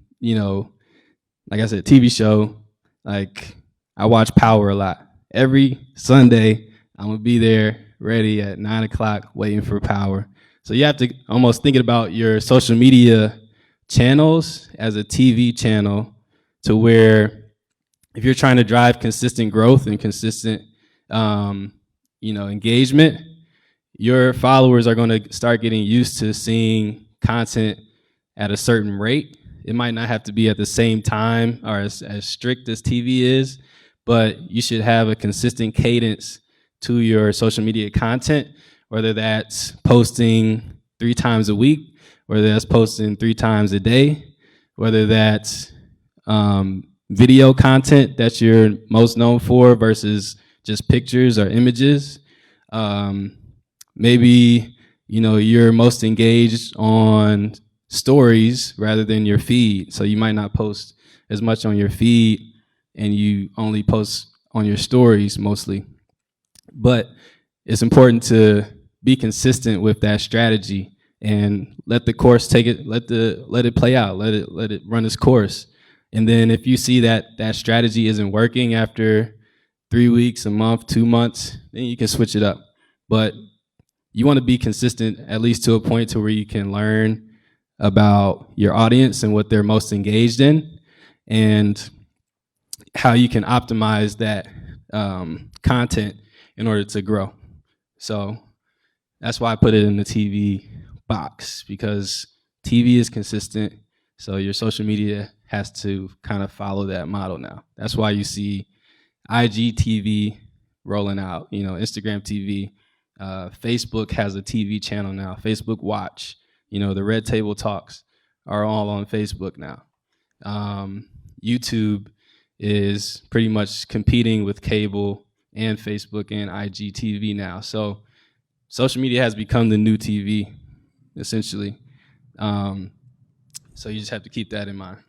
I said, TV show, like I watch Power a lot. Every Sunday, I'm gonna be there ready at 9 o'clock waiting for Power. So you have to almost think about your social media channels as a TV channel, to where if you're trying to drive consistent growth and consistent, engagement, your followers are going to start getting used to seeing content at a certain rate. It might not have to be at the same time or as strict as TV is, but you should have a consistent cadence to your social media content, whether that's posting 3 times a week, whether that's posting 3 times a day, whether that's video content that you're most known for versus just pictures or images. Maybe, you're most engaged on stories rather than your feed. So you might not post as much on your feed and you only post on your stories mostly. But it's important to be consistent with that strategy and let the course take it, let it play out, let it run its course. And then if you see that that strategy isn't working after 3 weeks, a month, 2 months, then you can switch it up. But you want to be consistent at least to a point to where you can learn about your audience and what they're most engaged in, and how you can optimize that content in order to grow. So that's why I put it in the TV box, because TV is consistent. So your social media has to kind of follow that model now. That's why you see IGTV rolling out, Instagram TV. Facebook has a TV channel now, Facebook Watch. The Red Table Talks are all on Facebook now. YouTube is pretty much competing with cable and Facebook and IGTV now. So social media has become the new TV, essentially. So you just have to keep that in mind.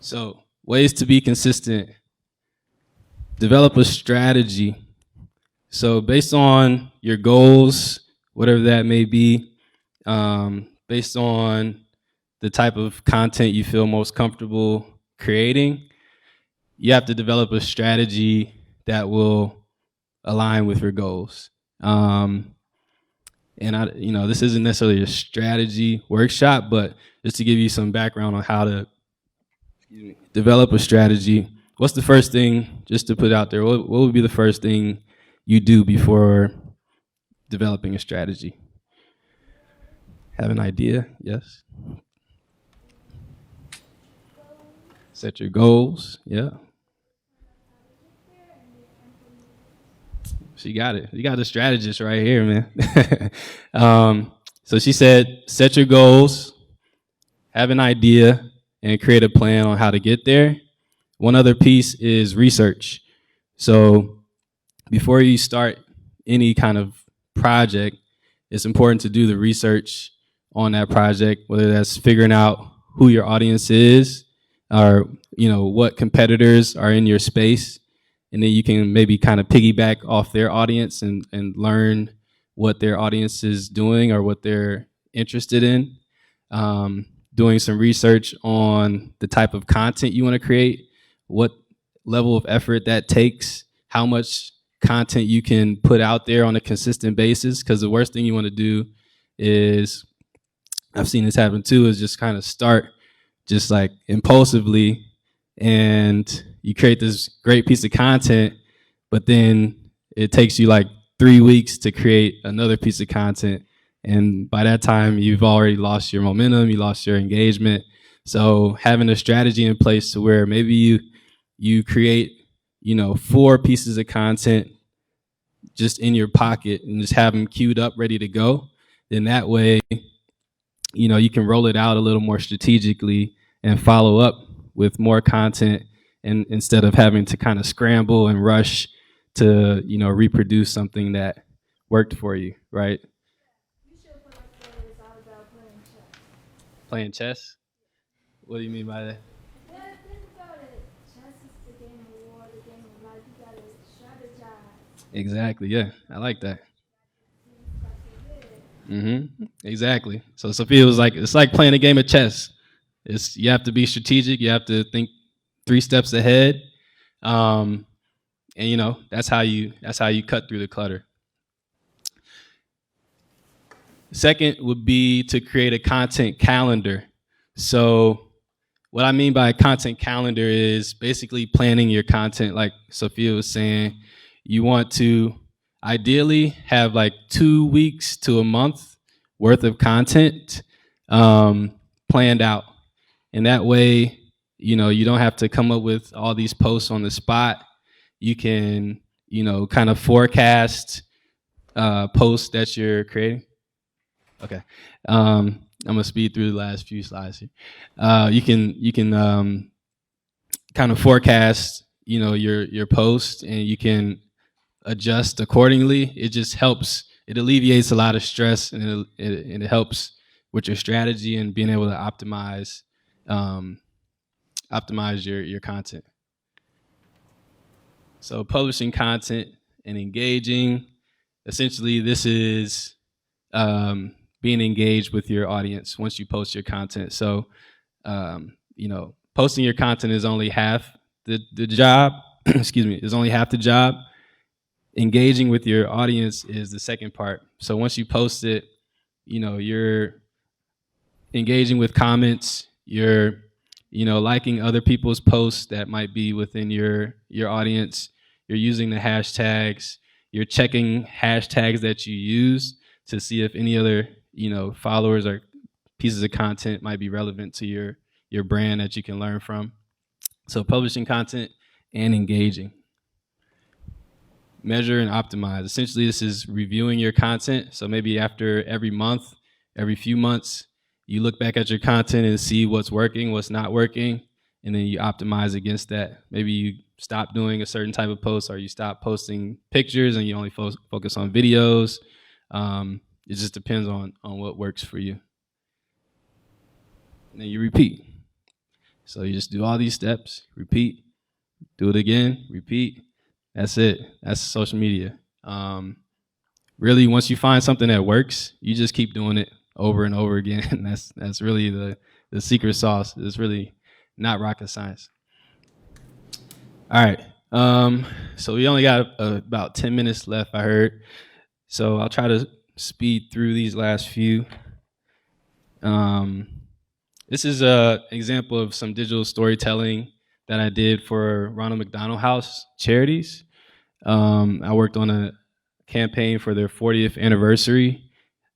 So ways to be consistent: develop a strategy. So based on your goals, whatever that may be, based on the type of content you feel most comfortable creating, you have to develop a strategy that will align with your goals. And this isn't necessarily a strategy workshop, but just to give you some background on how to develop a strategy. What's the first thing, just to put out there, what would be the first thing you do before developing a strategy? Have an idea? Yes. Set your goals. Yeah. She got it. You got the strategist right here, man. So she said, set your goals, have an idea, and create a plan on how to get there. One other piece is research. So before you start any kind of project, it's important to do the research on that project, whether that's figuring out who your audience is, or what competitors are in your space, and then you can maybe kind of piggyback off their audience and learn what their audience is doing or what they're interested in. Doing some research on the type of content you want to create, what level of effort that takes, how much content you can put out there on a consistent basis. Because the worst thing you want to do is, I've seen this happen too, is just kind of start just like impulsively, and you create this great piece of content, but then it takes you like 3 weeks to create another piece of content. And by that time, you've already lost your momentum, you lost your engagement. So having a strategy in place to where maybe you create, 4 pieces of content just in your pocket and just have them queued up, ready to go. Then that way, you can roll it out a little more strategically and follow up with more content, and instead of having to kind of scramble and rush to, reproduce something that worked for you, right? Playing chess? What do you mean by that? Yeah, think about it. Chess is the game of war, the game of life. You gotta strategize. Exactly, yeah. I like that. Exactly. So Sophia was like, it's like playing a game of chess. You have to be strategic. You have to think 3 steps ahead, and that's how you cut through the clutter. Second would be to create a content calendar. So what I mean by a content calendar is basically planning your content. Like Sophia was saying, you want to ideally have like 2 weeks to a month worth of content planned out. And that way, you know, you don't have to come up with all these posts on the spot. You can, you know, kind of forecast posts that you're creating. Okay. I'm gonna speed through the last few slides here. You can kind of forecast, you know, your post, and you can adjust accordingly. It just helps. It alleviates a lot of stress, and it helps with your strategy and being able to optimize your content. So publishing content and engaging. Essentially, this is being engaged with your audience once you post your content. So, you know, posting your content is only half the job. Excuse me, is only half the job. Engaging with your audience is the second part. So once you post it, you know, you're engaging with comments. You're, you know, liking other people's posts that might be within your audience. You're using the hashtags. You're checking hashtags that you use to see if any other, you know, followers or pieces of content might be relevant to your brand that you can learn from. So publishing content and engaging. Measure and optimize. Essentially, this is reviewing your content. So maybe after every month, every few months, you look back at your content and see what's working, what's not working, and then you optimize against that. Maybe you stop doing a certain type of post, or you stop posting pictures and you only focus on videos. It just depends on what works for you. And then you repeat. So you just do all these steps, repeat, do it again, repeat. That's it. That's social media. Really, once you find something that works, you just keep doing it over and over again. And that's really the secret sauce. It's really not rocket science. All right. So we only got about 10 minutes left, I heard. So I'll try to speed through these last few. This is an example of some digital storytelling that I did for Ronald McDonald House Charities. I worked on a campaign for their 40th anniversary,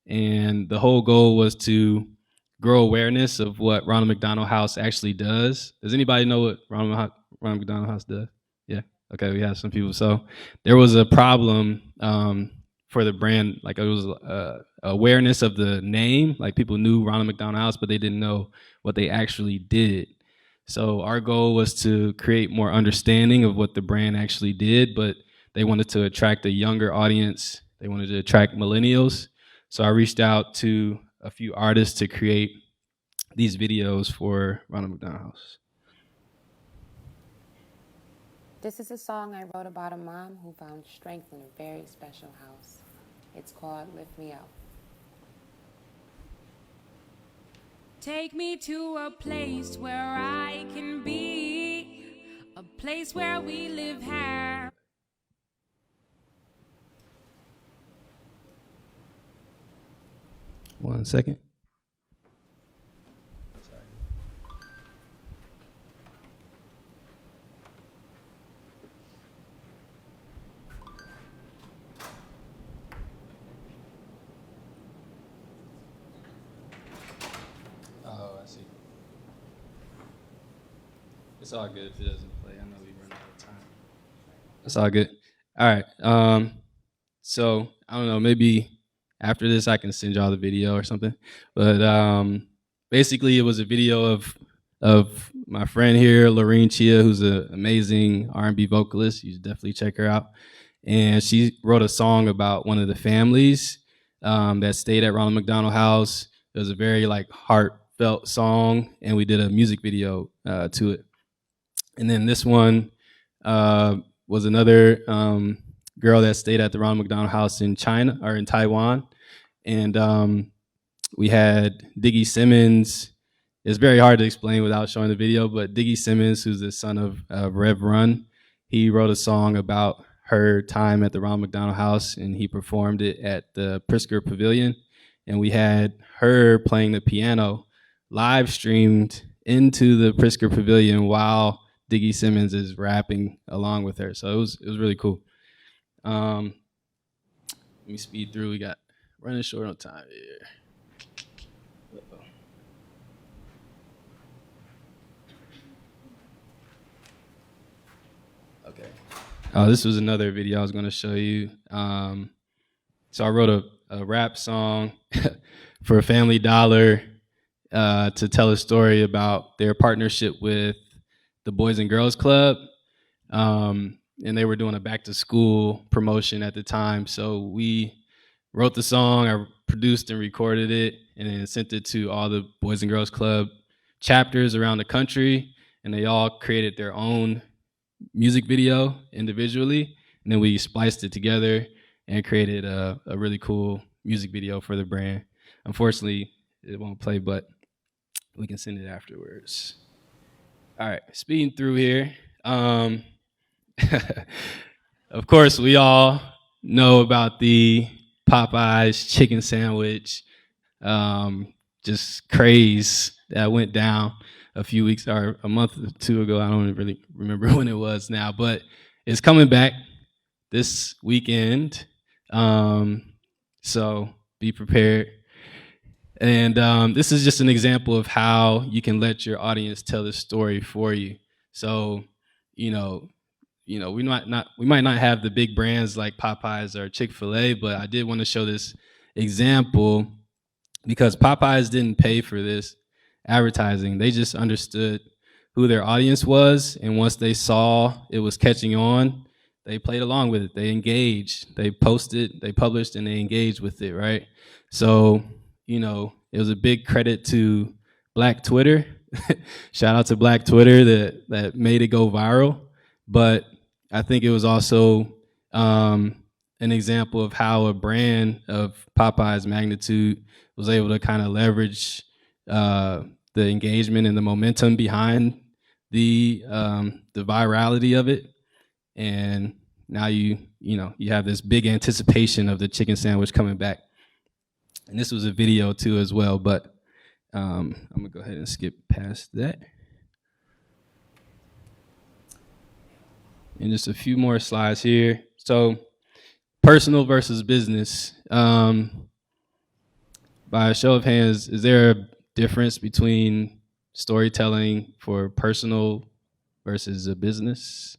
and the whole goal was to grow awareness of what Ronald McDonald House actually does. Does anybody know what Ronald McDonald House does? Yeah. Okay, we have some people. So there was a problem for the brand, like it was awareness of the name. Like people knew Ronald McDonald House, but they didn't know what they actually did. So our goal was to create more understanding of what the brand actually did, but they wanted to attract a younger audience. They wanted to attract millennials. So I reached out to a few artists to create these videos for Ronald McDonald House. This is a song I wrote about a mom who found strength in a very special house. It's called Lift Me Up. Take me to a place where I can be, a place where we live happy. One second. Oh, I see. It's all good if it doesn't play. I know we run out of time. It's all good. All right. So I don't know, maybe after this I can send y'all the video or something. But basically it was a video of my friend here, Lorene Chia, who's an amazing R&B vocalist. You should definitely check her out. And she wrote a song about one of the families that stayed at Ronald McDonald House. It was a very like heartfelt song, and we did a music video to it. And then this one was another girl that stayed at the Ronald McDonald House in China or in Taiwan. And we had Diggy Simmons. It's very hard to explain without showing the video, but Diggy Simmons, who's the son of Rev Run, he wrote a song about her time at the Ronald McDonald House, and he performed it at the Pritzker Pavilion. and we had her playing the piano live streamed into the Pritzker Pavilion while Diggy Simmons is rapping along with her. So it was really cool. Let me speed through. We got running short on time here. Okay. Oh, this was another video I was going to show you. So I wrote a rap song for Family Dollar to tell a story about their partnership with the Boys and Girls Club. And they were doing a back to school promotion at the time. So we wrote the song, I produced and recorded it, and then sent it to all the Boys and Girls Club chapters around the country. And they all created their own music video individually. And then we spliced it together and created a really cool music video for the brand. Unfortunately, it won't play, but we can send it afterwards. All right, speeding through here. Of course, we all know about the Popeyes chicken sandwich, just craze that went down a few weeks or a month or two ago. I don't really remember when it was now, but it's coming back this weekend. So be prepared. And this is just an example of how you can let your audience tell the story for you. So, we might not have the big brands like Popeyes or Chick-fil-A, but I did want to show this example because Popeyes didn't pay for this advertising. They just understood who their audience was, and once they saw it was catching on, they played along with it. They engaged. They posted, they published, and they engaged with it, right? So, it was a big credit to Black Twitter. Shout out to Black Twitter that made it go viral. But I think it was also an example of how a brand of Popeye's magnitude was able to kind of leverage the engagement and the momentum behind the virality of it. And now you have this big anticipation of the chicken sandwich coming back. And this was a video too as well, but I'm gonna go ahead and skip past that. And just a few more slides here. So personal versus business. By a show of hands, is there a difference between storytelling for personal versus a business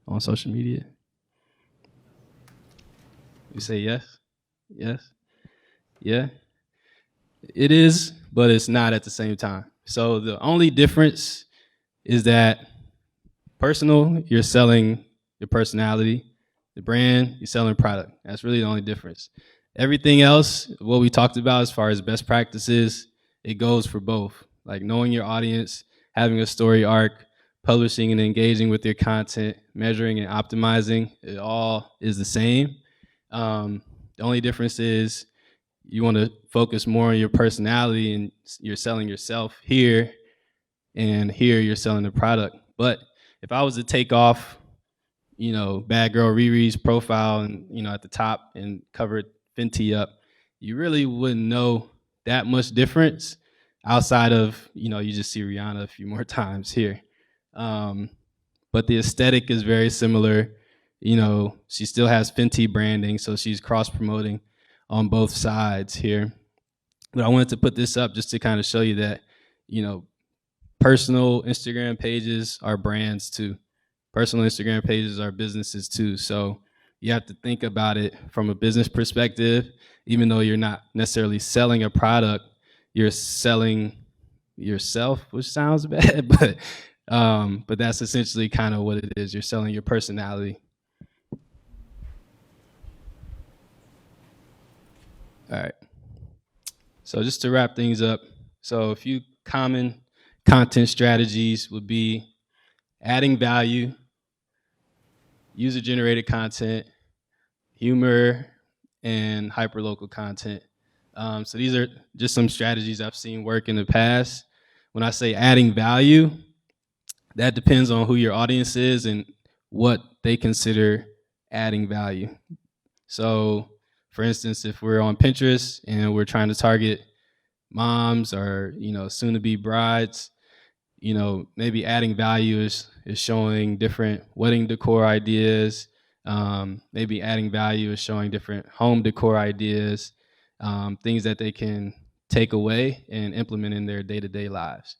on social media? You say yes? Yes? Yeah? It is, but it's not at the same time. So the only difference is that personal, you're selling your personality. The brand, you're selling product. That's really the only difference. Everything else, what we talked about as far as best practices, it goes for both. Like knowing your audience, having a story arc, publishing and engaging with your content, measuring and optimizing, it all is the same. The only difference is you want to focus more on your personality and you're selling yourself here, and here you're selling the product. But if I was to take off, Bad Girl Riri's profile and, at the top and cover Fenty up, you really wouldn't know that much difference outside of, you just see Rihanna a few more times here. But the aesthetic is very similar. She still has Fenty branding, so she's cross-promoting on both sides here. But I wanted to put this up just to kind of show you that, personal Instagram pages are brands too. Personal Instagram pages are businesses too. So you have to think about it from a business perspective. Even though you're not necessarily selling a product, you're selling yourself, which sounds bad, but that's essentially kind of what it is. You're selling your personality. All right. So just to wrap things up, so a few common content strategies would be adding value, user-generated content, humor, and hyperlocal content. So these are just some strategies I've seen work in the past. When I say adding value, that depends on who your audience is and what they consider adding value. So For instance, if we're on Pinterest and we're trying to target moms or, soon to be brides, maybe adding value is showing different wedding decor ideas. Maybe adding value is showing different home decor ideas, things that they can take away and implement in their day-to-day lives.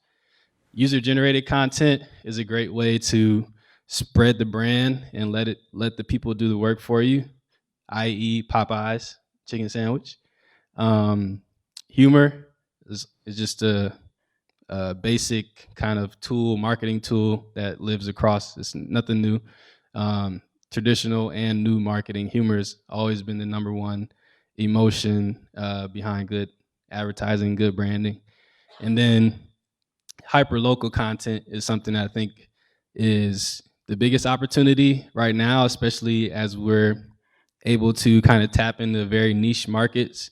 User-generated content is a great way to spread the brand and let the people do the work for you, i.e. Popeye's chicken sandwich. Humor is just a basic kind of marketing tool that lives across. It's nothing new. Traditional and new marketing, humor has always been the number one emotion behind good advertising, good branding. And then hyper-local content is something that I think is the biggest opportunity right now, especially as we're able to kind of tap into very niche markets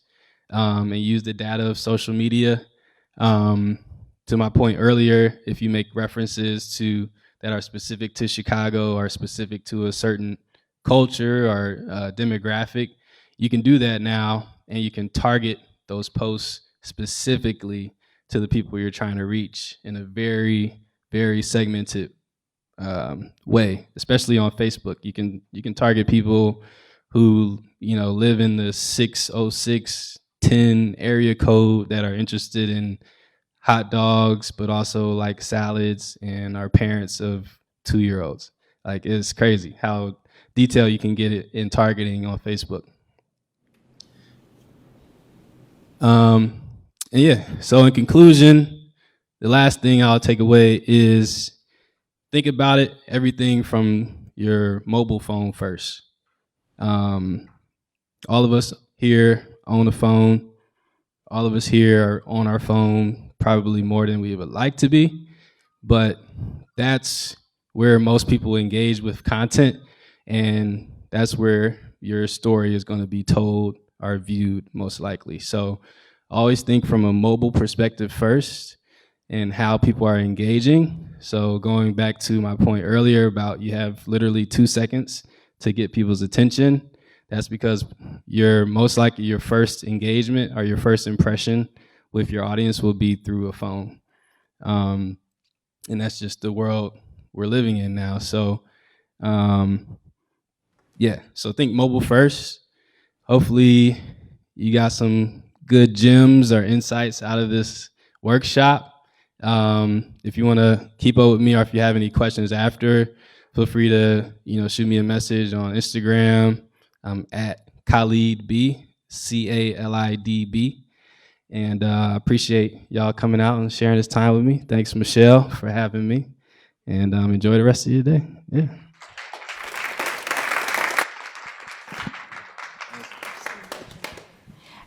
and use the data of social media. To my point earlier, if you make references that are specific to Chicago or specific to a certain culture or demographic, you can do that now, and you can target those posts specifically to the people you're trying to reach in a very, very segmented way, especially on Facebook. You can target people who live in the 60610 area code that are interested in hot dogs, but also like salads, and are parents of 2-year-olds. Like, it's crazy how detailed you can get it in targeting on Facebook. And yeah, so in conclusion, the last thing I'll take away is think about it, everything from your mobile phone first. All of us here own a phone. All of us here are on our phone probably more than we would like to be, but that's where most people engage with content, and that's where your story is going to be told or viewed most likely. So always think from a mobile perspective first and how people are engaging. So going back to my point earlier about you have literally 2 seconds to get people's attention, that's because most likely your first engagement or your first impression with your audience will be through a phone. And that's just the world we're living in now. So so think mobile first. Hopefully you got some good gems or insights out of this workshop. If you want to keep up with me, or if you have any questions after, feel free to shoot me a message on Instagram. I'm at Calid B, CALIDB. And I appreciate y'all coming out and sharing this time with me. Thanks, Michelle, for having me. And enjoy the rest of your day. Yeah.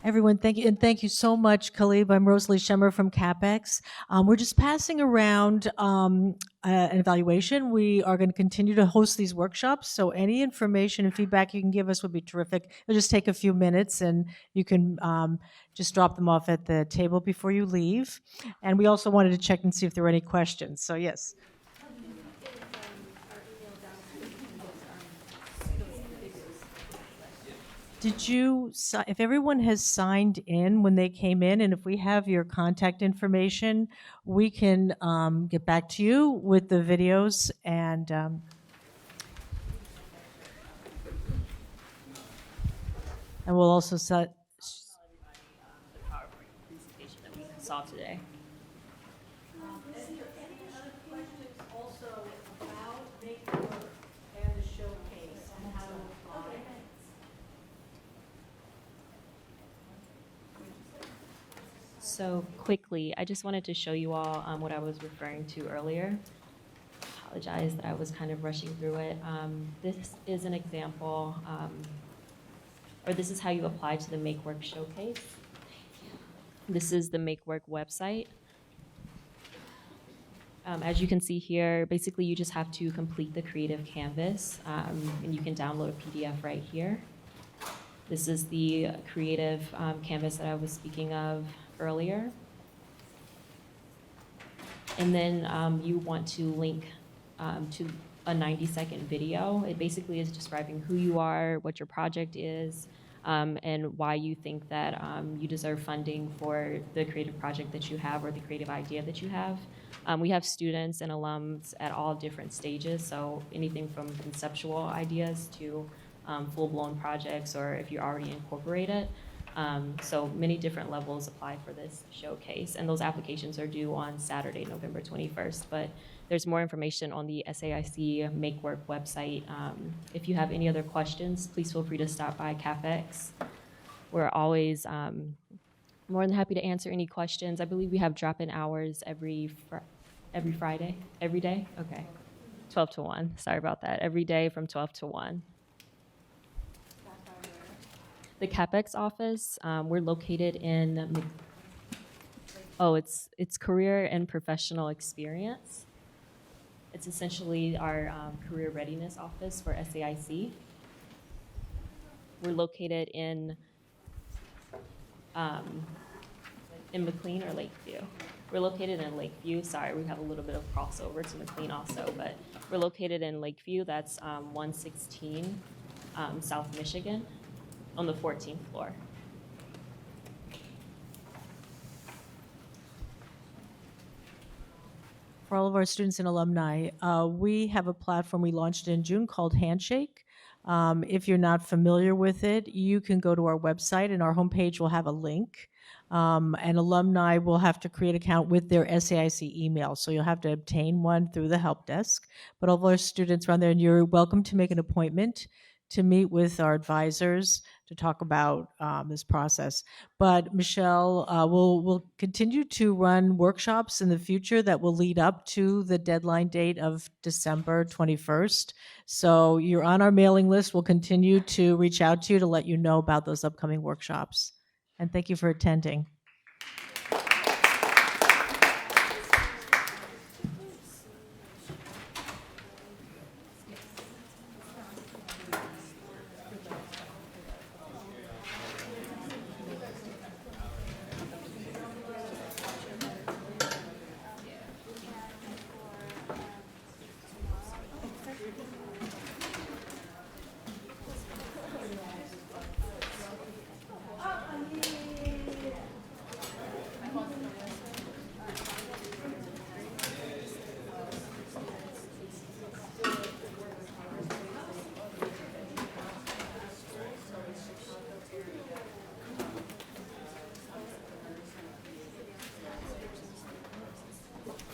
Everyone, thank you, and thank you so much, Calid. I'm Rosalie Schemmer from CapEx. We're just passing around an evaluation. We are going to continue to host these workshops, so any information and feedback you can give us would be terrific. It'll just take a few minutes, and you can just drop them off at the table before you leave. And we also wanted to check and see if there were any questions, so yes. If everyone has signed in when they came in, and if we have your contact information, we can get back to you with the videos, and we'll also set the PowerPoint presentation that we saw today. Is there any other questions also about Makework and the showcase and how to apply? So quickly, I just wanted to show you all what I was referring to earlier. Apologize that I was kind of rushing through it. This is an example, or this is how you apply to the Makework showcase. This is the Makework website. As you can see here, basically you just have to complete the creative canvas, and you can download a PDF right here. This is the creative canvas that I was speaking of earlier. And then you want to link to a 90-second video. It basically is describing who you are, what your project is, and why you think that you deserve funding for the creative project that you have or the creative idea that you have. We have students and alums at all different stages, so anything from conceptual ideas to full-blown projects, or if you're already incorporated. So many different levels apply for this showcase, and those applications are due on Saturday, November 21st. But there's more information on the SAIC Make Work website. If you have any other questions, please feel free to stop by CapEx. We're always more than happy to answer any questions. I believe we have drop-in hours every Friday, every day? Okay, 12 to 1, sorry about that. Every day from 12 to 1. The CapEx office, we're located in, it's career and professional experience. It's essentially our career readiness office for SAIC. We're located in McLean or Lakeview. We're located in Lakeview. Sorry, we have a little bit of crossover to McLean also, but we're located in Lakeview. That's 116 South Michigan on the 14th floor. For all of our students and alumni, we have a platform we launched in June called Handshake. If you're not familiar with it, you can go to our website, and our homepage will have a link. And alumni will have to create an account with their SAIC email. So you'll have to obtain one through the help desk. But all of our students are on there, and you're welcome to make an appointment to meet with our advisors to talk about this process. But Michelle, we'll continue to run workshops in the future that will lead up to the deadline date of December 21st. So you're on our mailing list. We'll continue to reach out to you to let you know about those upcoming workshops. And thank you for attending.